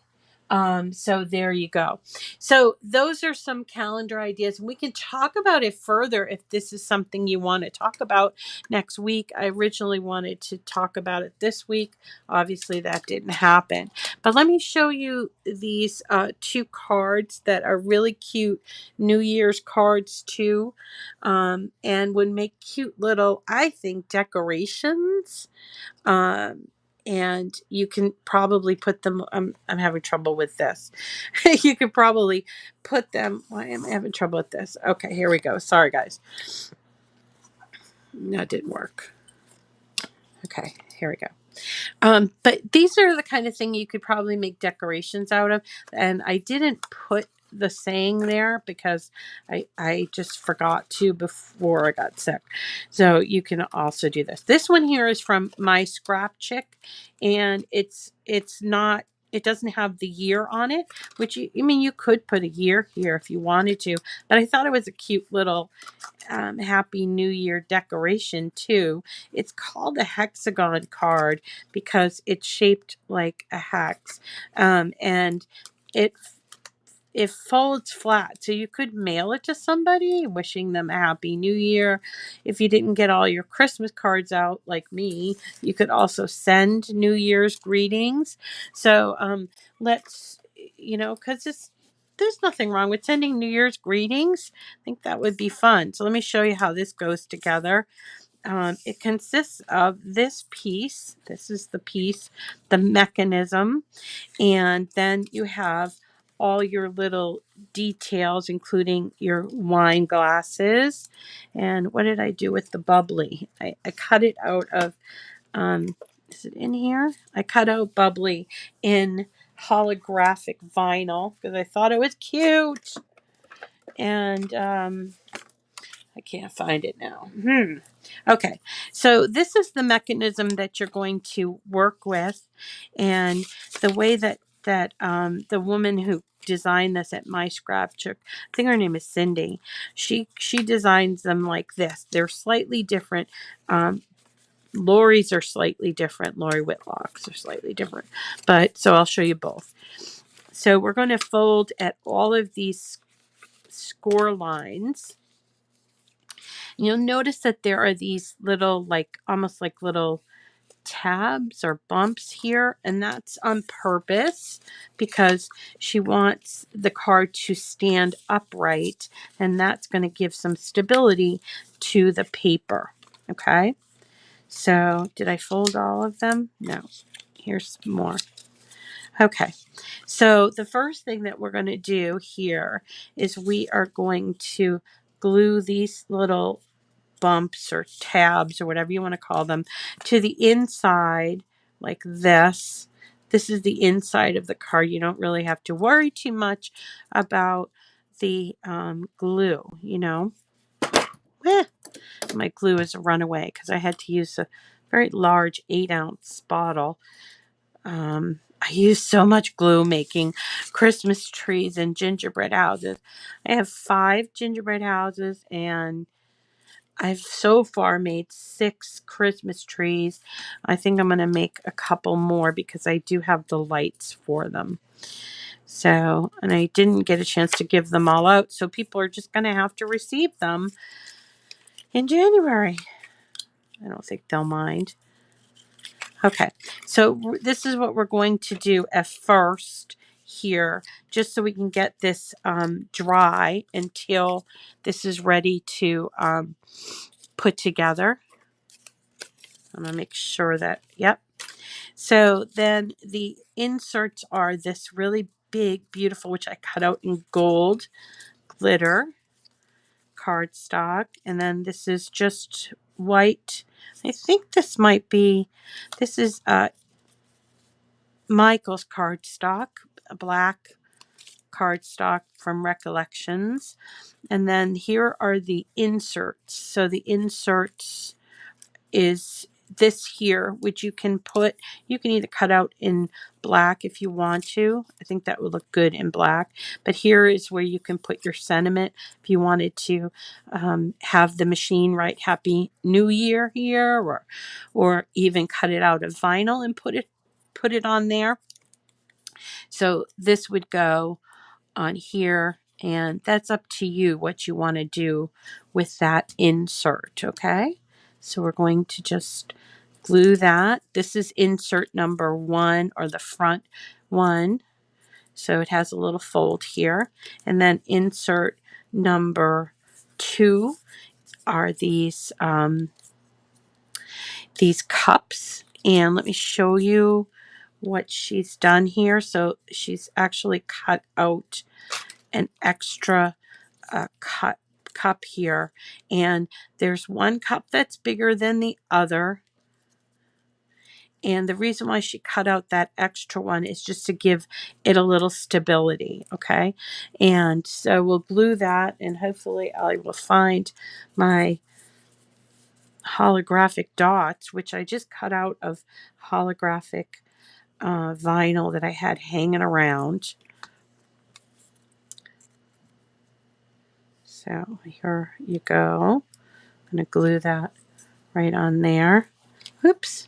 So there you go. So those are some calendar ideas, and we can talk about it further if this is something you want to talk about next week. I originally wanted to talk about it this week. Obviously that didn't happen, but let me show you these 2 cards that are really cute New Year's cards too, and would make cute little, I think, decorations. And you can probably put them, I'm having trouble with this. You could probably put them, why am I having trouble with this? Okay, here we go. Sorry, guys. That didn't work. Okay, here we go. But these are the kind of thing you could probably make decorations out of. And I didn't put the saying there because I just forgot to before I got sick. So you can also do this. This one here is from My Scrap Chick, and it doesn't have the year on it, which you could put a year here if you wanted to, but I thought it was a cute little Happy New Year decoration too. It's called a Hexagon card because it's shaped like a hex, and it folds flat, so you could mail it to somebody wishing them a Happy New Year. If you didn't get all your Christmas cards out like me, you could also send New Year's greetings. So let's, because there's nothing wrong with sending New Year's greetings. I think that would be fun. So let me show you how this goes together. It consists of this piece. This is the piece, the mechanism. And then you have all your little details, including your wine glasses. And what did I do with the bubbly? I cut it out of, is it in here? I cut out bubbly in holographic vinyl because I thought it was cute. And I can't find it now. Okay, so this is the mechanism that you're going to work with, and the way that the woman who designed this at My Scrapbook, I think her name is Cindy. She designs them like this. They're slightly different. Lori's are slightly different. Lori Whitlock's are slightly different, but so I'll show you both. So we're going to fold at all of these score lines. You'll notice that there are these little, like, almost like little tabs or bumps here, and that's on purpose because she wants the card to stand upright, and that's going to give some stability to the paper. Okay, so did I fold all of them? No. Here's more. Okay, so the first thing that we're going to do here is we are going to glue these little bumps or tabs or whatever you want to call them to the inside like this. This is the inside of the card. You don't really have to worry too much about the glue, you know. My glue is a runaway because I had to use a very large 8-ounce bottle. I use so much glue making Christmas trees and gingerbread houses. I have 5 gingerbread houses, and I've so far made 6 Christmas trees. I think I'm going to make a couple more because I do have the lights for them. So, and I didn't get a chance to give them all out, so people are just going to have to receive them in January. I don't think they'll mind. Okay, so this is what we're going to do at first here, just so we can get this dry until this is ready to put together. I'm going to make sure that, yep. So then the inserts are this really big, beautiful, which I cut out in gold glitter cardstock. And then this is just white. I think this might be, this is Michael's cardstock, a black cardstock from Recollections. And then here are the inserts. So the inserts is this here, which you can either cut out in black if you want to. I think that would look good in black. But here is where you can put your sentiment if you wanted to have the machine write Happy New Year here, or even cut it out of vinyl and put it on there. So this would go on here, and that's up to you what you want to do with that insert. Okay, so we're going to just glue that. This is insert number 1, or the front one, so it has a little fold here. And then insert number 2 are these cups, and let me show you what she's done here. So she's actually cut out an extra cup here, and there's one cup that's bigger than the other, and the reason why she cut out that extra one is just to give it a little stability. Okay, and so we'll glue that, and hopefully I will find my holographic dots, which I just cut out of holographic vinyl that I had hanging around. So here you go. I'm going to glue that right on there. Oops.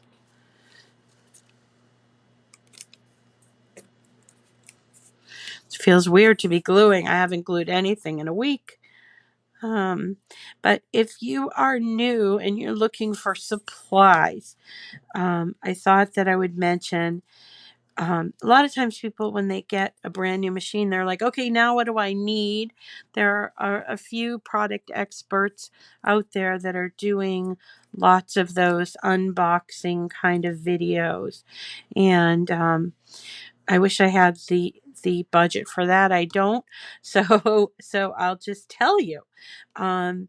It feels weird to be gluing. I haven't glued anything in a week. But if you are new and you're looking for supplies, I thought that I would mention A lot of times people, when they get a brand new machine, they're like, okay, now what do I need? There are a few product experts out there that are doing lots of those unboxing kind of videos. And I wish I had the budget for that. I don't. So I'll just tell you. Um,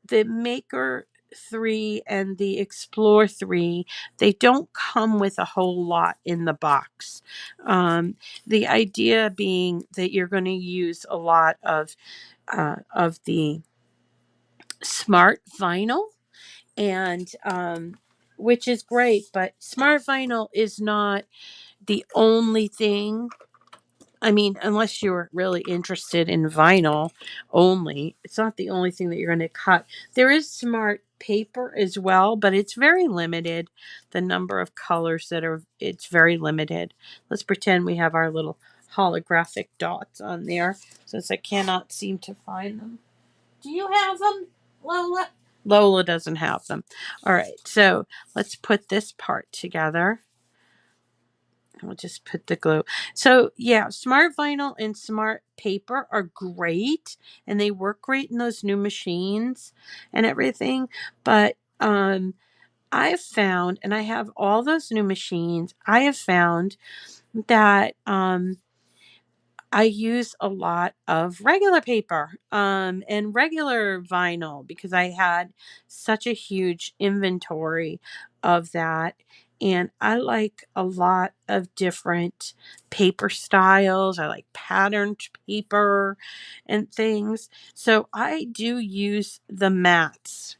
the Maker 3 and the Explore 3, they don't come with a whole lot in the box. The idea being that you're going to use a lot of the smart vinyl, and which is great, but smart vinyl is not the only thing. I mean, unless you're really interested in vinyl only, it's not the only thing that you're going to cut. There is smart paper as well, but it's very limited. The number of colors it's very limited. Let's pretend we have our little holographic dots on there, since I cannot seem to find them. Do you have them, Lola? Lola doesn't have them. All right, so let's put this part together. We'll just put the glue. So yeah, smart vinyl and smart paper are great, and they work great in those new machines and everything. But I've found, and I have all those new machines, I have found that I use a lot of regular paper and regular vinyl, because I had such a huge inventory of that. And I like a lot of different paper styles. I like patterned paper and things. So I do use the mats,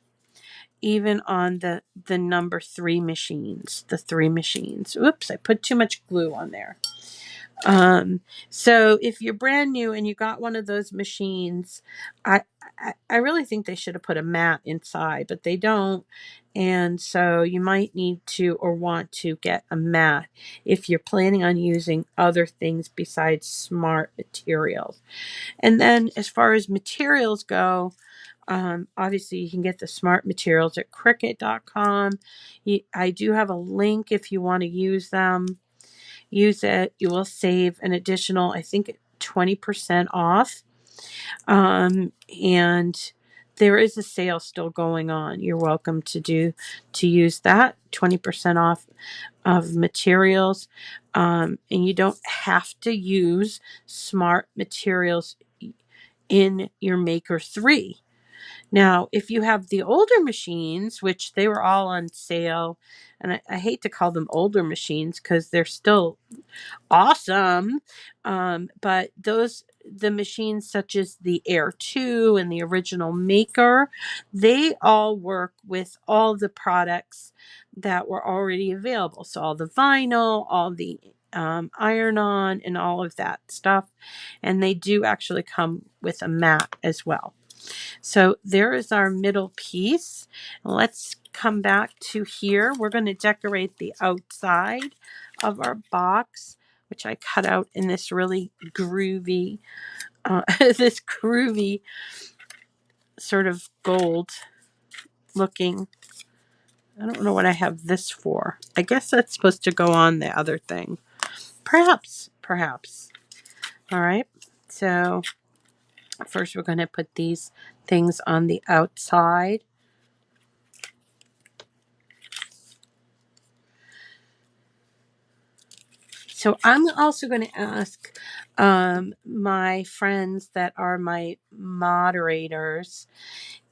even on the number 3 machines, the 3 machines. Oops, I put too much glue on there. So if you're brand new and you got one of those machines, I really think they should have put a mat inside, but they don't. And so you might need to or want to get a mat if you're planning on using other things besides smart materials. And then as far as materials go, obviously you can get the smart materials at Cricut.com. I do have a link if you want to use them. Use it. You will save an additional, I think, 20% off. And there is a sale still going on. You're welcome to use that 20% off of materials. And you don't have to use smart materials in your Maker 3. Now, if you have the older machines, which they were all on sale, and I hate to call them older machines because they're still awesome. But the machines such as the Air 2 and the original Maker, they all work with all the products that were already available. So all the vinyl, all the iron-on, and all of that stuff. And they do actually come with a mat as well. So there is our middle piece. Let's come back to here. We're going to decorate the outside of our box, which I cut out in this really groovy, this groovy sort of gold looking. I don't know what I have this for. I guess that's supposed to go on the other thing. Perhaps. All right. So first we're going to put these things on the outside. So I'm also going to ask my friends that are my moderators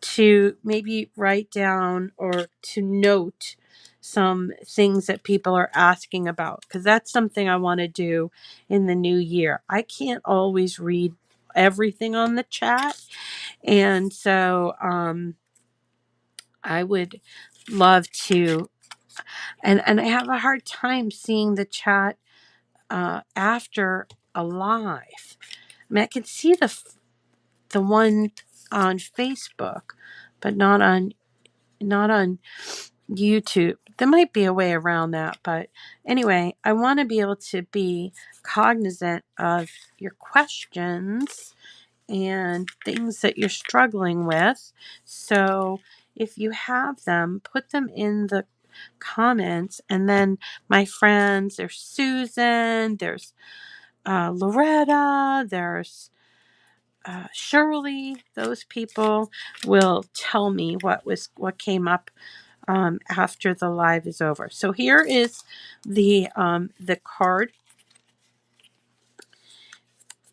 to maybe write down or to note some things that people are asking about, because that's something I want to do in the new year. I can't always read everything on the chat, and so I would love to, and I have a hard time seeing the chat after a live. I mean, I can see the one on Facebook, but not on YouTube. There might be a way around that, but anyway, I want to be able to be cognizant of your questions and things that you're struggling with. So if you have them, put them in comments. And then my friends, there's Susan, there's Loretta, there's Shirley. Those people will tell me what came up after the live is over. So here is the card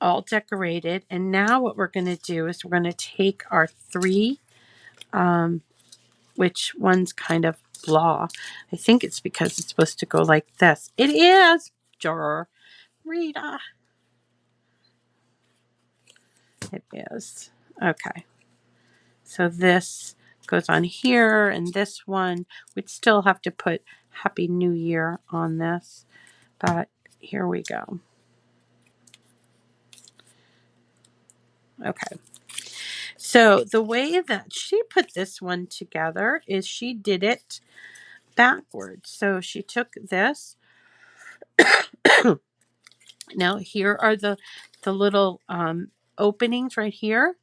all decorated. And now what we're going to do is we're going to take our three, which one's kind of blah. I think it's because it's supposed to go like this. It is, Rita. It is. Okay. So this goes on here, and this one, we'd still have to put Happy New Year on this. But here we go. Okay. So the way that she put this one together is she did it backwards. So she took this. Now here are the little openings right here.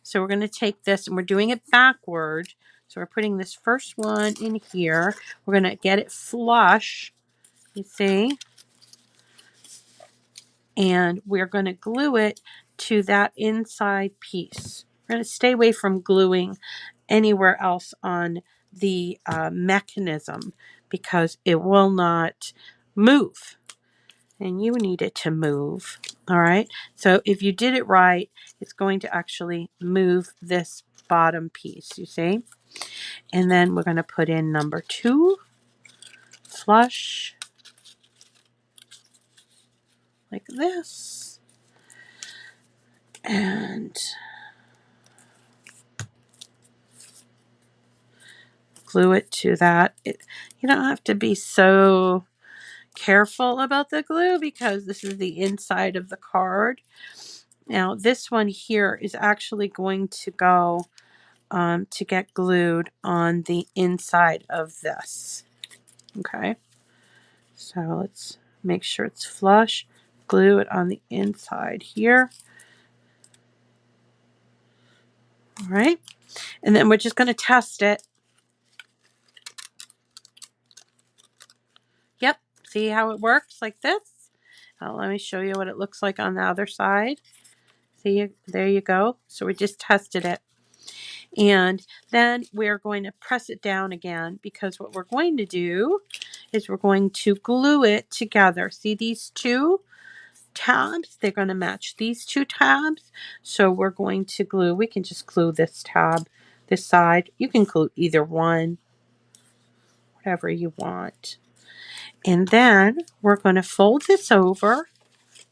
So we're going to take this and we're doing it backward. So we're putting this first one in here. We're going to get it flush, you see, and we're going to glue it to that inside piece. We're going to stay away from gluing anywhere else on the mechanism because it will not move. And you need it to move. All right. So if you did it right, it's going to actually move this bottom piece, you see? And then we're going to put in number 2, flush, like this. And glue it to that. You don't have to be so careful about the glue because this is the inside of the card. Now this one here is actually going to go to get glued on the inside of this. Okay, so let's make sure it's flush. Glue it on the inside here. All right, and then we're just going to test it. Yep, see how it works like this? Let me show you what it looks like on the other side. See, there you go. So we just tested it. And then we're going to press it down again because what we're going to do is we're going to glue it together. See these two tabs? They're going to match these two tabs. So we're going to glue, we can just glue this tab, this side. You can glue either one, whatever you want. And then we're going to fold this over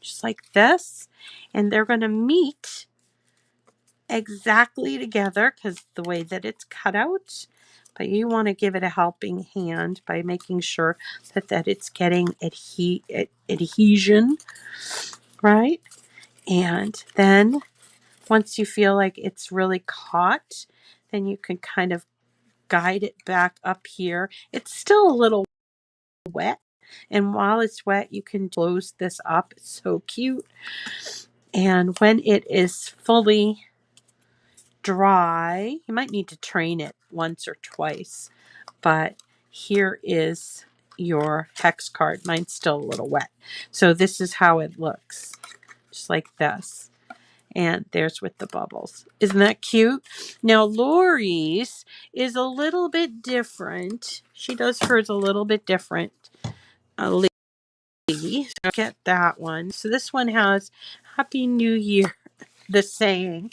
just like this. And they're going to meet exactly together because the way that it's cut out. But you want to give it a helping hand by making sure that it's getting adhesion, right? And then once you feel like it's really caught, then you can kind of guide it back up here. It's still a little wet. And while it's wet, you can close this up. It's so cute. And when it is fully dry, you might need to train it once or twice. But here is your hex card. Mine's still a little wet. So this is how it looks. Just like this. And there's with the bubbles. Isn't that cute? Now, Lori's is a little bit different. She does hers a little bit different. So get that one. So this one has Happy New Year, the saying.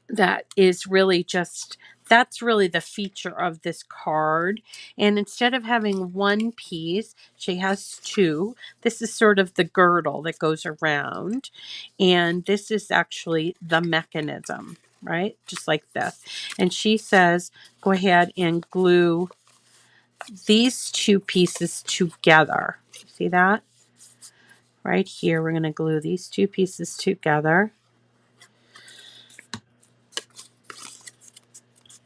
That is really just, that's really the feature of this card. And instead of having one piece, she has two. This is sort of the girdle that goes around. And this is actually the mechanism, right? Just like this. And she says, go ahead and glue these two pieces together. See that? Right here, we're going to glue these two pieces together.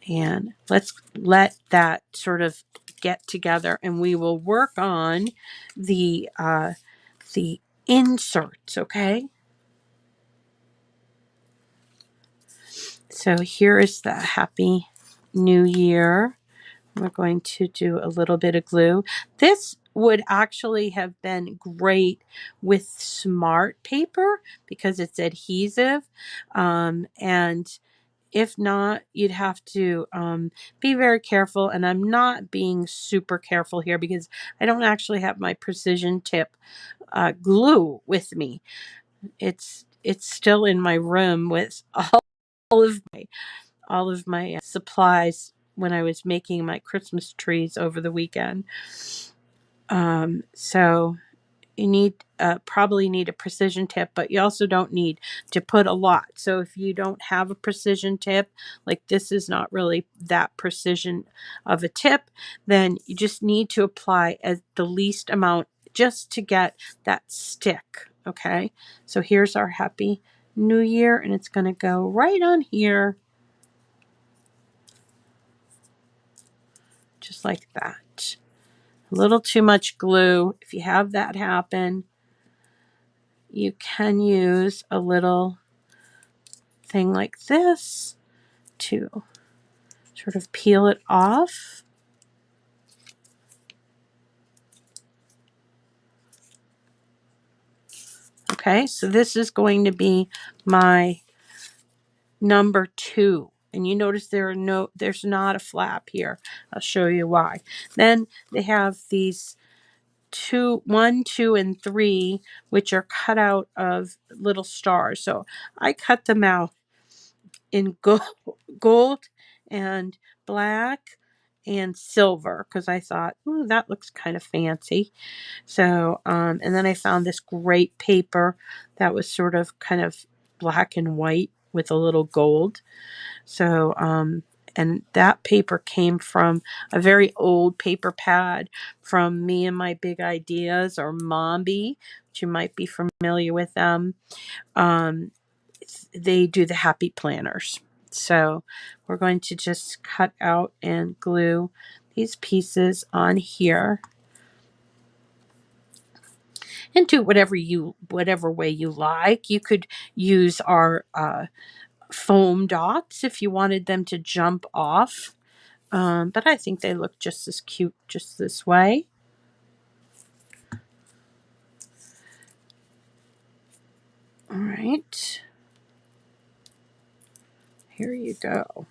And let's let that sort of get together, and we will work on the inserts, okay? So here is the Happy New Year We're going to do a little bit of glue. This would actually have been great with smart paper because it's adhesive. And if not, you'd have to be very careful. And I'm not being super careful here because I don't actually have my precision tip glue with me. It's still in my room with all of my supplies when I was making my Christmas trees over the weekend. So you need probably need a precision tip, but you also don't need to put a lot. So if you don't have a precision tip, like this is not really that precision of a tip, then you just need to apply as the least amount just to get that stick. Okay, so here's our Happy New Year, and it's going to go right on here, just like that. A little too much glue. If you have that happen, you can use a little thing like this to sort of peel it off. Okay, so this is going to be my number 2. And you notice there's not a flap here. I'll show you why. Then they have these 1, 2, and 3, which are cut out of little stars. So I cut them out in gold and black and silver because I thought, ooh, that looks kind of fancy. So, and then I found this great paper that was sort of kind of black and white with a little gold. So, and that paper came from a very old paper pad from Me and My Big Ideas, or Mombi, which you might be familiar with them. They do the happy planners. So we're going to just cut out and glue these pieces on here and do whatever way you like. You could use our foam dots if you wanted them to jump off. But I think they look just as cute just this way. All right. Here you go.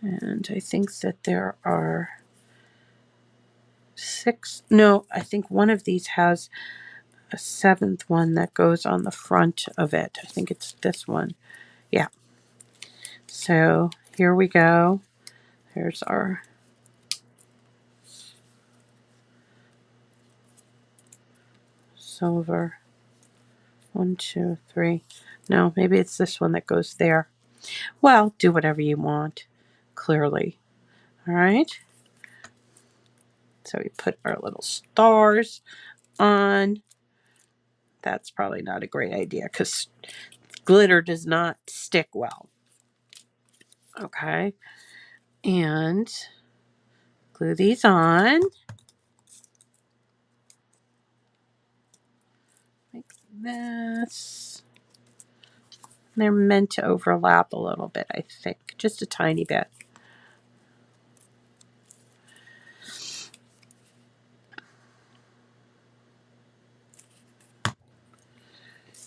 And I think that there are 6. No, I think one of these has a 7th one that goes on the front of it. I think it's this one. Yeah. So here we go. There's our silver. 1, 2, 3. No, maybe it's this one that goes there. Well, do whatever you want, clearly. All right. So we put our little stars on. That's probably not a great idea because glitter does not stick well. Okay. And glue these on. Like this. They're meant to overlap a little bit, I think. Just a tiny bit.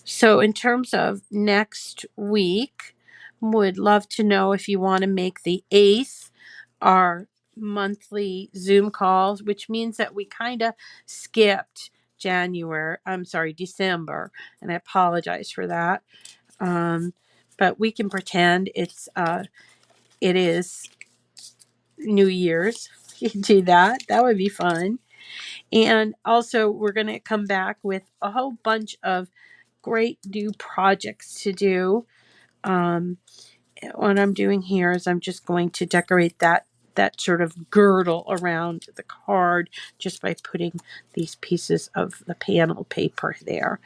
So in terms of next week, would love to know if you want to make the 8th our monthly Zoom calls, which means that we kind of skipped December, and I apologize for that. But we can pretend it is New Year's. You can do that. That would be fun. And also, we're going to come back with a whole bunch of great new projects to do. What I'm doing here is I'm just going to decorate that sort of girdle around the card just by putting these pieces of the panel paper there.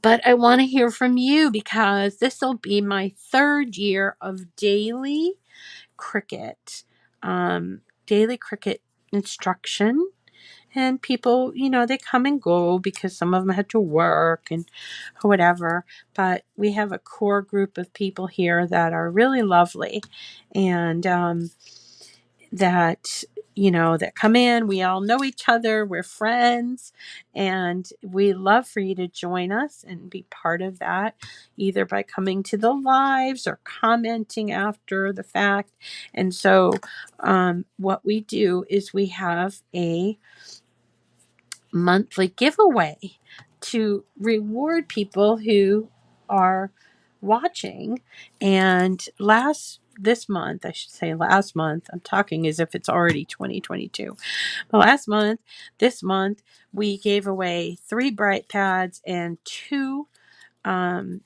But I want to hear from you because this will be my 3rd year of daily Cricut instruction. And people, you know, they come and go because some of them had to work and whatever. But we have a core group of people here that are really lovely, and that, you know, that come in. We all know each other. We're friends, and we love for you to join us and be part of that, either by coming to the lives or commenting after the fact. And so what we do is we have a monthly giveaway to reward people who are watching. And this month, I should say last month, I'm talking as if it's already 2022. But this month, we gave away 3 bright pads and 2 um,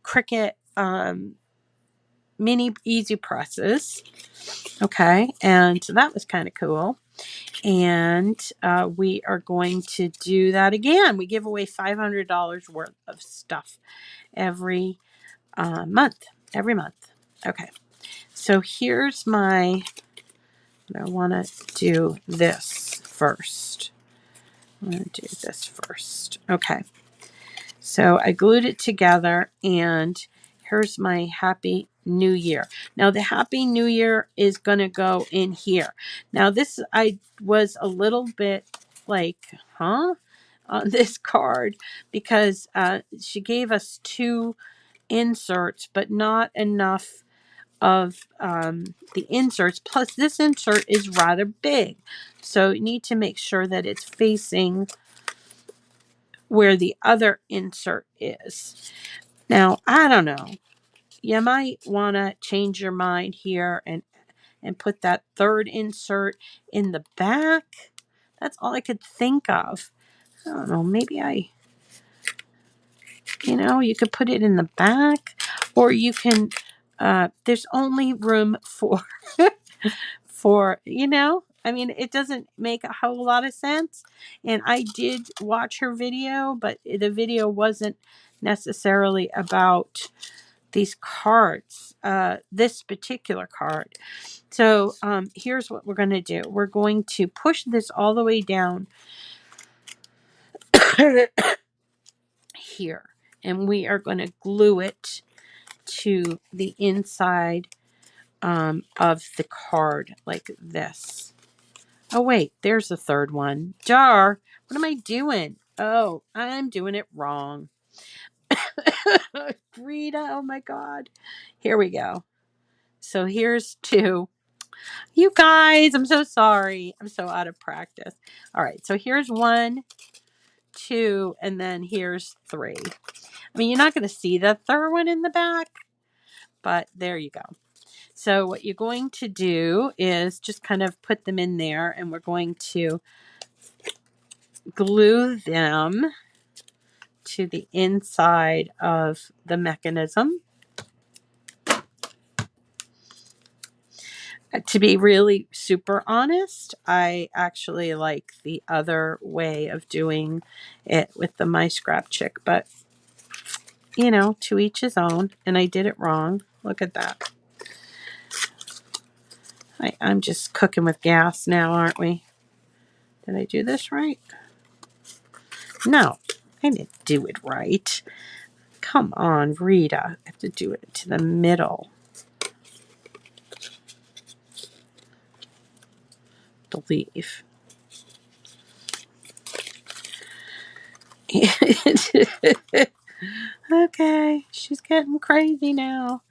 Cricut mini easy presses. Okay. And so that was kind of cool. And we are going to do that again. We give away $500 worth of stuff every month. Every month. Okay. So here's I want to do this first. I'm going to do this first. Okay. So I glued it together, and here's my Happy New Year. Now the Happy New Year is going to go in here. Now this, I was a little bit like, huh? On this card, because she gave us 2 inserts, but not enough of the inserts. Plus this insert is rather big. So you need to make sure that it's facing where the other insert is. Now, I don't know. You might want to change your mind here and put that 3rd insert in the back. That's all I could think of. I don't know. Maybe you could put it in the back, or you can, there's only room for, I mean, it doesn't make a whole lot of sense. And I did watch her video, but the video wasn't necessarily about these cards, this particular card. So here's what we're going to do. We're going to push this all the way down here, and we are going to glue it to the inside of the card like this. Oh, wait, there's the 3rd one. Jar, what am I doing? Oh, I'm doing it wrong. Rita, oh my God. Here we go. So here's 2. You guys, I'm so sorry. I'm so out of practice. All right, so here's 1, 2, and then here's 3. I mean, you're not going to see the 3rd one in the back, but there you go. So what you're going to do is just kind of put them in there, and we're going to glue them to the inside of the mechanism. To be really super honest, I actually like the other way of doing it with the My Scrap Chick, but to each his own, and I did it wrong. Look at that. I'm just cooking with gas now, aren't we? Did I do this right? No, I didn't do it right. Come on, Rita. I have to do it to the middle. Believe. Okay, she's getting crazy now.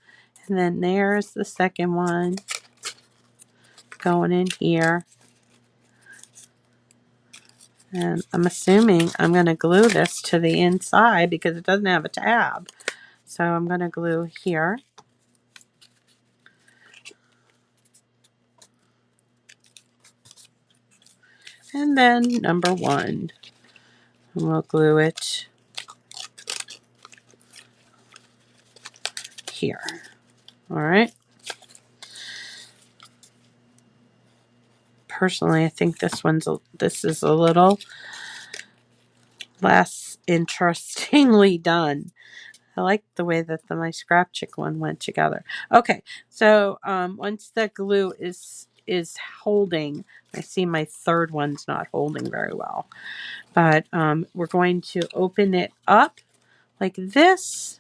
And then there's the second one going in here. And I'm assuming I'm going to glue this to the inside because it doesn't have a tab. So I'm going to glue here. And then number 1. We'll glue it here. All right. Personally, I think this is a little less interestingly done. I like the way that My Scrap Chick one went together. Okay, so once the glue is is holding. I see my third one's not holding very well. But we're going to open it up like this.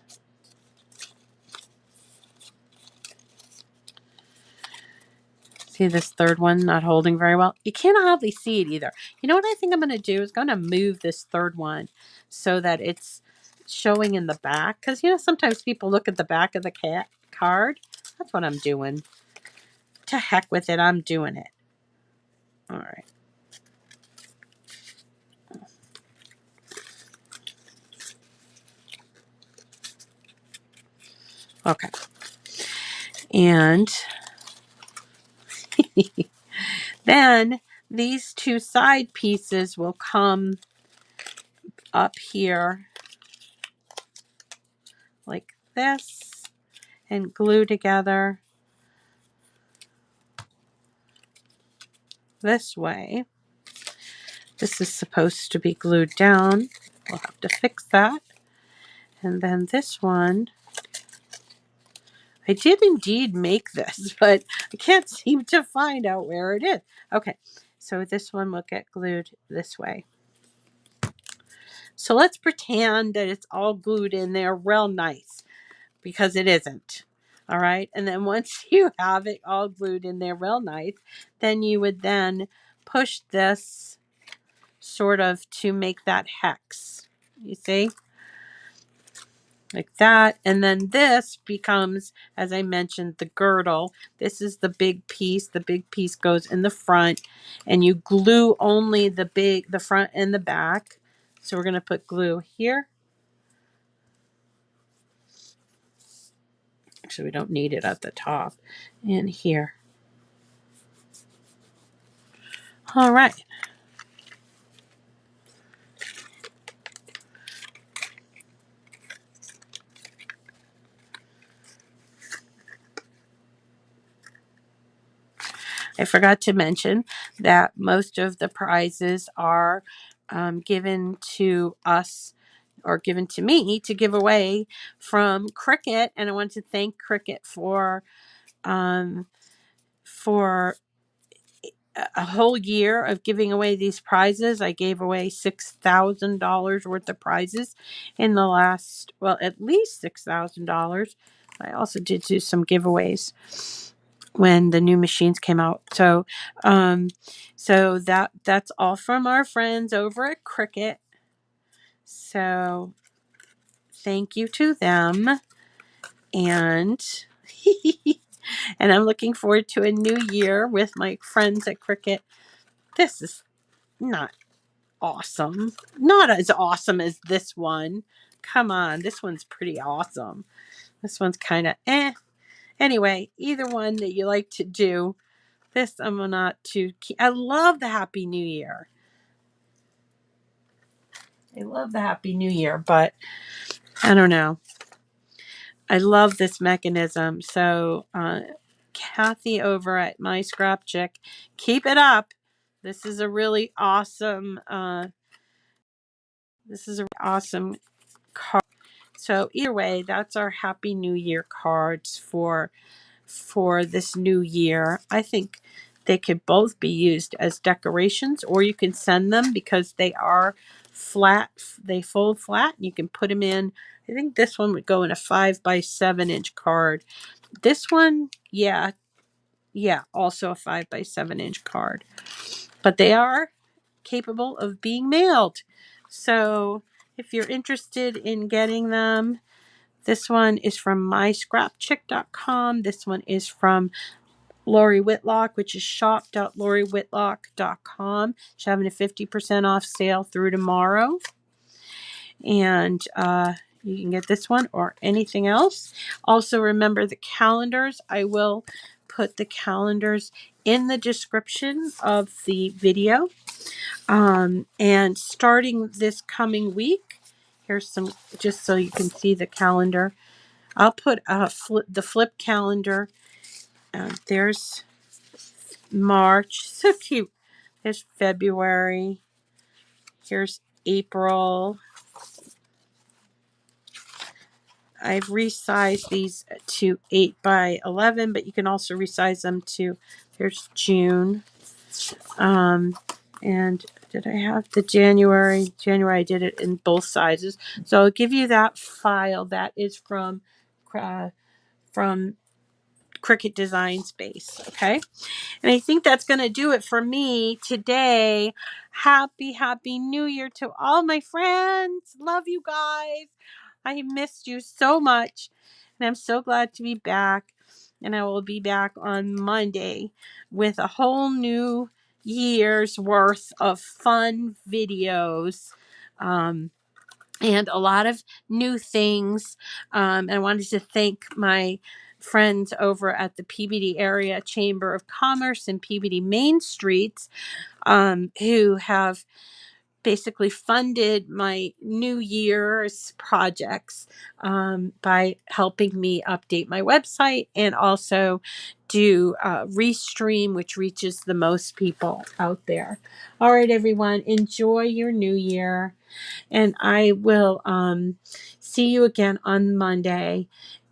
See this third one not holding very well? You can't hardly see it either. You know what I think I'm going to do is going to move this third one so that it's showing in the back. Because, you know, sometimes people look at the back of the card. That's what I'm doing. To heck with it. I'm doing it. All right. Okay. And then these two side pieces will come up here like this and glue together this way. This is supposed to be glued down. We'll have to fix that. And then this one, I did indeed make this, but I can't seem to find out where it is. Okay, so this one will get glued this way. So let's pretend that it's all glued in there real nice, because it isn't. All right, and then once you have it all glued in there real nice, then you would then push this sort of to make that hex. You see? Like that. And then this becomes, as I mentioned, the girdle. This is the big piece. The big piece goes in the front, and you glue only the front and the back. So we're going to put glue here. Actually, we don't need it at the top. And here. All right. I forgot to mention that most of the prizes are given to us, or given to me to give away from Cricut. And I want to thank Cricut for a whole year of giving away these prizes. I gave away $6,000 worth of prizes in the last, well, at least $6,000. I also did do some giveaways when the new machines came out. So that's all from our friends over at Cricut. So thank you to them. And and I'm looking forward to a new year with my friends at Cricut. This is not awesome. Not as awesome as this one. Come on, this one's pretty awesome. This one's kind of eh. Anyway, either one that you like to do. This I'm not too keen. I love the Happy New Year. I love the Happy New Year, but I don't know. I love this mechanism. So, Kathy over at My Scrap Chick, keep it up. This is a really awesome. This is a really awesome card. So either way, that's our Happy New Year cards for this new year. I think they could both be used as decorations, or you can send them because they are flat. They fold flat, and you can put them in. I think this one would go in a 5x7-inch card. This one, yeah, also a 5x7-inch card. But they are capable of being mailed. So if you're interested in getting them, this one is from myscrapchick.com. This one is from Lori Whitlock, which is shop.loriwhitlock.com. She's having a 50% off sale through tomorrow. And you can get this one or anything else. Also, remember the calendars. I will put the calendars in the description of the video. And starting this coming week, here's some, just so you can see the calendar. I'll put the flip calendar. There's March, so cute. There's February. Here's April. I've resized these to 8x11, but you can also resize them to Here's June. And did I have the January? January, I did it in both sizes. So I'll give you that file. That is from Cricut Design Space. Okay. And I think that's going to do it for me today. Happy New Year to all my friends. Love you guys. I missed you so much. And I'm so glad to be back. And I will be back on Monday with a whole new year's worth of fun videos. And a lot of new things. And I wanted to thank my friends over at the PBD Area Chamber of Commerce and PBD Main Streets, who have basically funded my New Year's projects by helping me update my website and also do Restream, which reaches the most people out there. All right, everyone, enjoy your new year. And I will see you again on Monday.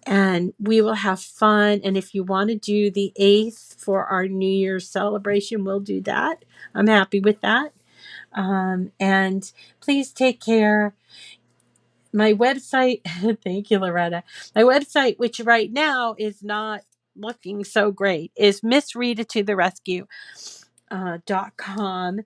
And we will have fun. And if you want to do the 8th for our New Year's celebration, we'll do that. I'm happy with that. And please take care. My website, thank you, Loretta. My website, which right now is not looking so great, is MissRita.com.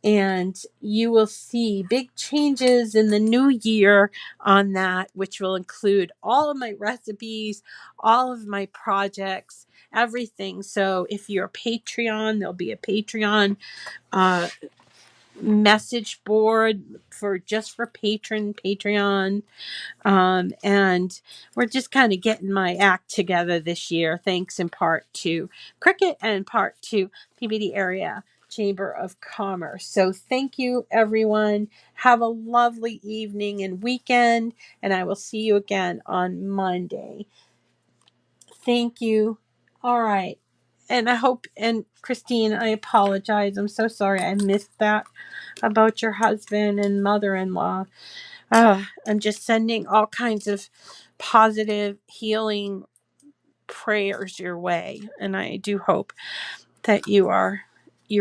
And you will see big changes in the new year on that, which will include all of my recipes, all of my projects, everything. So if you're a Patreon, there'll be a Patreon uh, message board for Patreon. And we're just kind of getting my act together this year, thanks in part to Cricut and part to PBD Area Chamber of Commerce. So thank you, everyone. Have a lovely evening and weekend, and I will see you again on Monday. Thank you. All right. And I hope, and Christine, I apologize. I'm so sorry I missed that about your husband and mother-in-law. I'm just sending all kinds of positive healing prayers your way. And I do hope that you're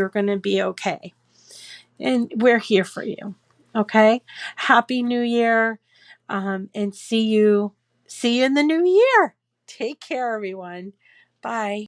going to be okay. And we're here for you. Okay. Happy New Year. And see you in the new year. Take care, everyone. Bye.